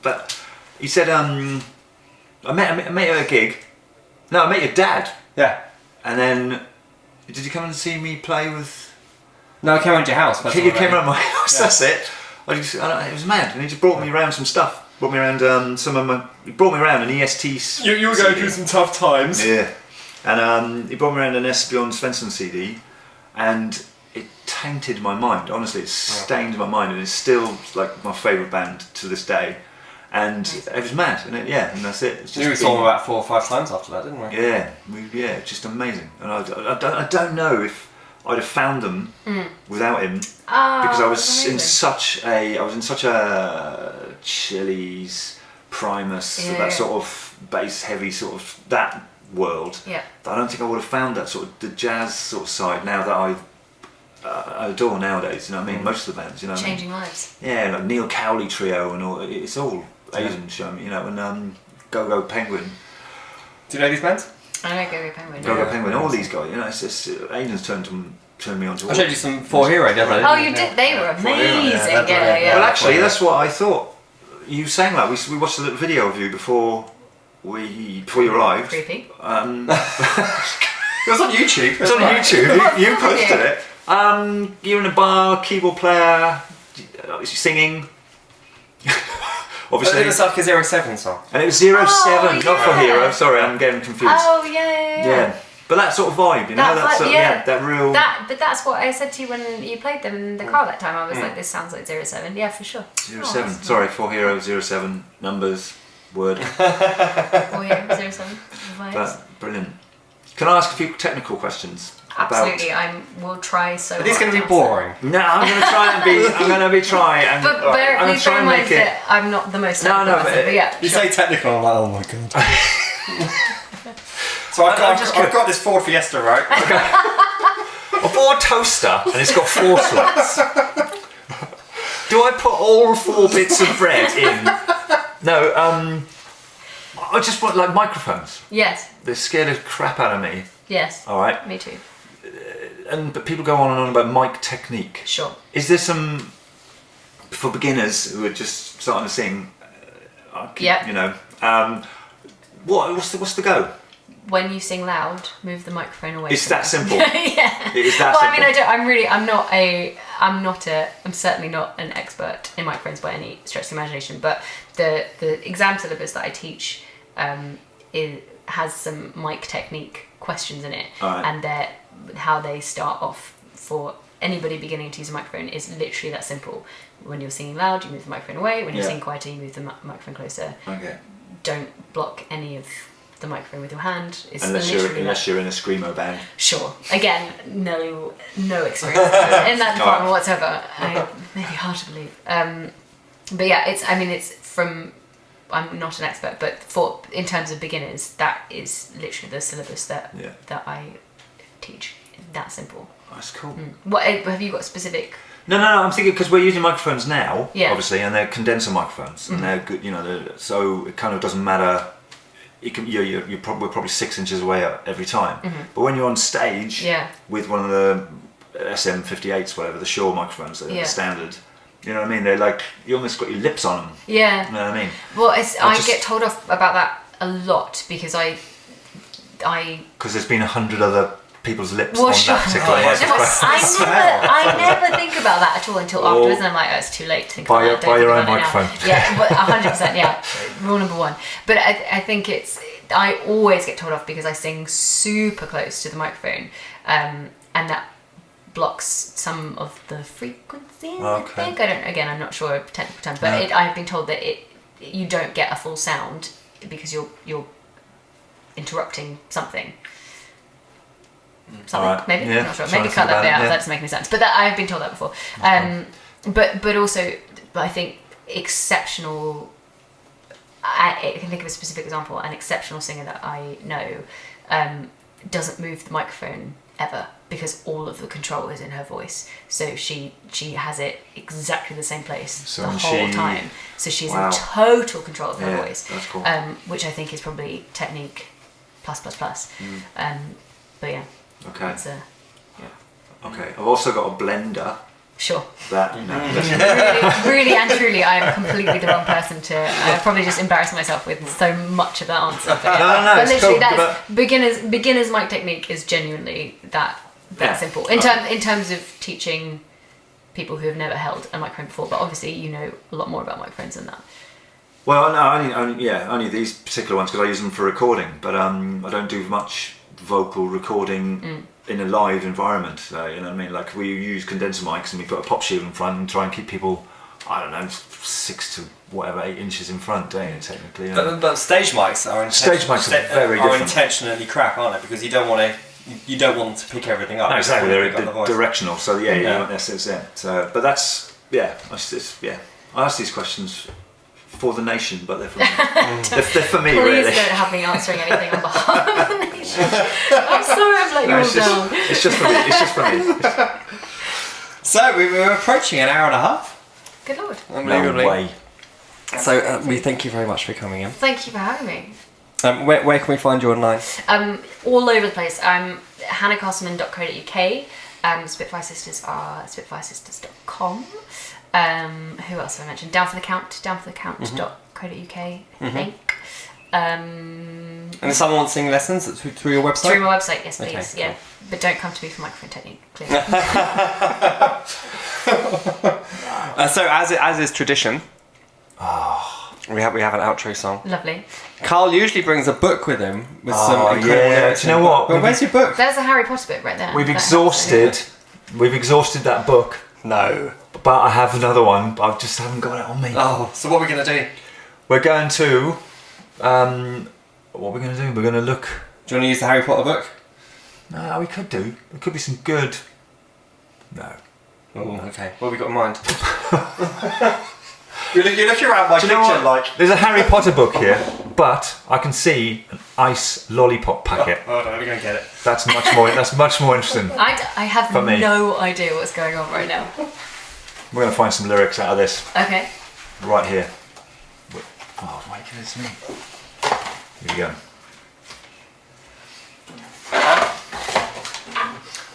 but he said I met you at a gig. No, I met your dad, Yeah. and then did you come and see me play with? No, I came around your house. You came around my house. Yeah. That's it. It was mad, and he just brought me around some stuff. Brought me around He brought me around an EST. You were going through some tough times. Yeah, and he brought me around an Esbjorn Svensson CD, and it tainted my mind. Honestly, it stained my mind, and it's still like my favourite band to this day. And it was mad, and and that's it. It's just We saw them about 4 or 5 times after that, didn't we? Yeah, just amazing. And I don't know if I'd have found them without him, because I was in such a Chili's, Primus, that sort of bass heavy sort of that world. Yeah. That I don't think I would have found that sort of the jazz sort of side now that I adore nowadays. You know what I mean? Most of the bands, you know. Changing lives. Yeah, like Neil Cowley Trio and all. It's all Asian, you know, and Go Go Penguin. Do you know these bands? I know Go Go Penguin. Go Go Penguin, all these guys, you know, it's just Aidan's turned me on to all. I showed you some 4 Hero, didn't I? Oh, you did? They were amazing. Yeah. Well, actually, that's what I thought. You sang that. We watched a little video of you before you arrived. Creepy. It was on YouTube. It's on YouTube. You posted it. You're in a bar, keyboard player, singing. Obviously. It was like a 07 song. And it was 07, not for yeah. Hero. Sorry, I'm getting confused. Oh yeah. Yeah. But that sort of vibe, you know, That vibe, that real. But that's what I said to you when you played them in the car that time. I was like, this sounds like 07. Yeah, for sure. 07. Sorry, for Hero 07 numbers word. Oh yeah, 07. Vibes. But brilliant. Can I ask a few technical questions? Absolutely, we'll try so Are these hard going to be to boring? No, I'm going to try and be. I'm going to try and. But please bear in mind that I'm not the most technical person, but yeah. You say technical, I'm like, oh my god. So I've got this Ford Fiesta, right? I bought a toaster and it's got 4 slots. Do I put all 4 bits of bread in? No, I just want like microphones. Yes. They're scared the crap out of me. Yes. All right. Me too. But people go on and on about mic technique. Sure. Is there some for beginners who are just starting to sing? Yeah. You know, what's the go? When you sing loud, move the microphone away. It's that simple. Yeah. It is that Well, simple. I mean, I'm certainly not an expert in microphones by any stretch of the imagination, but the exam syllabus that I teach has some mic technique questions in it, and how they start off for anybody beginning to use a microphone is literally that simple. When you're singing loud, you move the microphone away. When you're singing quieter, you move the microphone closer. Okay. Don't block any of the microphone with your hand. It's Unless you're in a screamo band. Sure. Again, no experience in that department whatsoever. Maybe hard to believe. But yeah, it's from. I'm not an expert, but in terms of beginners, that is literally the syllabus that I teach. That simple. That's cool. What have you got specific? No. I'm thinking because we're using microphones now, Yeah. obviously, and they're condenser microphones, and they're good. So it kind of doesn't matter. We're probably 6 inches away every time. But when you're on stage with one of the SM58s, whatever, the Shure microphones, the standard, you know what I mean? They're like, you almost got your lips on them. Yeah. You know what I mean? Well, I get told off about that a lot because because there's been 100 other people's lips on that particular microphone. I never think about that at all until afterwards, and I'm like, oh, it's too late to think about that. Buy your own microphone. Yeah, but 100%, yeah. Rule number one. But I think I always get told off because I sing super close to the microphone, and that blocks some of the frequency. I think I'm not sure of technical terms, but I've been told that you don't get a full sound because you're interrupting something. Maybe I'm not sure. Maybe cut that bit out. That doesn't make any sense. But I've been told that before. But also, I think exceptional. I can think of a specific example. An exceptional singer that I know doesn't move the microphone ever because all of the control is in her voice. So she has it exactly the same place the whole time. So she's in total control of her voice. That's cool. Which I think is probably technique plus. But yeah. Okay. Okay. I've also got a blender. Sure. That really and truly, I am completely the wrong person to. I probably just embarrass myself with so much of that answer. But, but literally, that's beginners mic technique is genuinely that simple. In terms of teaching people who have never held a microphone before, but obviously you know a lot more about microphones than that. Well, no, only these particular ones because I use them for recording, but I don't do much vocal recording in a live environment. You know what I mean? Like we use condenser mics and we put a pop shield in front and try and keep people, I don't know, 6 to 8 inches in front, don't you, technically? You know? But stage mics are very different. Intentionally crap, aren't they? Because you don't want them to pick everything up. No, exactly. They're directional. So you want this. So, but that's I ask these questions for the nation, but they're for me. they're for me, Please really. Don't have me answering anything on behalf of the nation. I'm sorry I've let you all down. It's just for me. So we're approaching an hour and a half. Good Lord. No way. So we thank you very much for coming in. Thank you for having me. Where can we find you online? All over the place. hannahcastleman.co.uk. Spitfire Sisters are spitfiresisters.com. Who else have I mentioned? downforthecount.co.uk, I think. And if someone wants singing lessons through your website? Through my website, yes, please. Okay, yeah, cool. But don't come to me for microphone technique, clearly. So as is tradition, we have an outro song. Lovely. Carl usually brings a book with him with some incredible lyrics. Do you know what? But where's your book? There's a Harry Potter book right there. We've exhausted that book. No. But I have another one, but I just haven't got it on me. Oh, so what are we going to do? We're going to... what are we going to do? We're going to look... Do you want to use the Harry Potter book? No, we could do. There could be some good... No. Oh, okay. What have we got in mind? You're looking around my picture like... There's a Harry Potter book here, but I can see an ice lollipop packet. Oh, no, we're going to get it. That's much more interesting. I have For me. no idea what's going on right now. We're going to find some lyrics out of this. Okay. Right here. Oh, why give this to me? Here we go.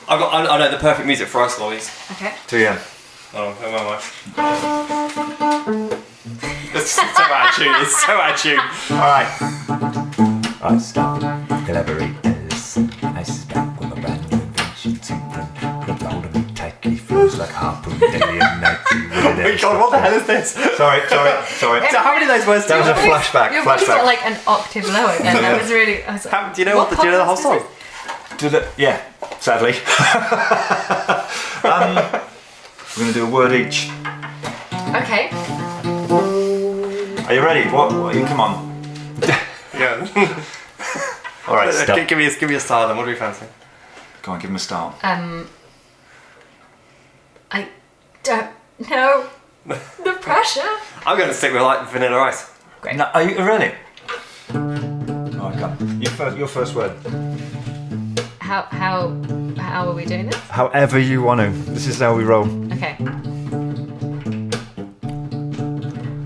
I know the perfect music for ice lollies. Okay. 2 a.m. Oh, who am I? It's so out of tune. It's so out of tune. Alright. I stop, collaborate this. I back with a brand new invention. Something grabs hold of me tightly, feels like a harpoon. God, what the hell is this? Sorry. So how many of those words do That you was a know? flashback. Your voice got like an octave lower then. That was really. I was like, Do you know what? Do you know the whole podcast is song? Yeah, sadly. We're going to do a word each. Okay. Are you ready? What come on. Yeah. All right, stop. Give me a start then. What do we fancy? Go on, give him a start. I don't know the pressure. I'm going to stick with like vanilla ice. Great. No, are you really? All right, come. Your first word. How are we doing this? However you want to. This is how we roll. Okay.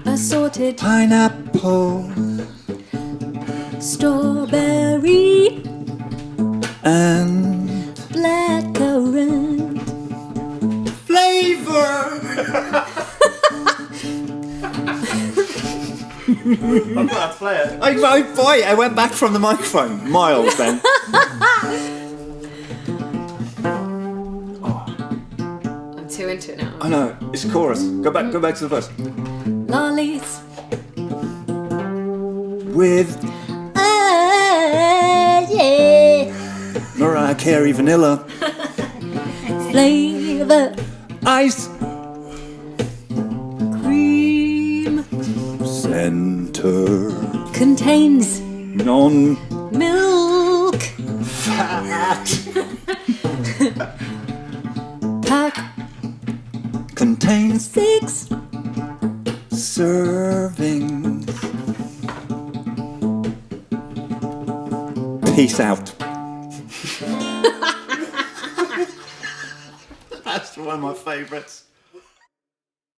Assorted Pineapple strawberry, and blackcurrant, flavor. I'm glad to play it. I went back from the microphone. Miles then. I'm too into it now. I know, it's a chorus. Go back to the verse. lollies, With yeah, Mariah Carey vanilla. flavor, Ice. cream, Center. contains Non. milk, pack Contains 6, servings. Peace out. That's one of my favourites.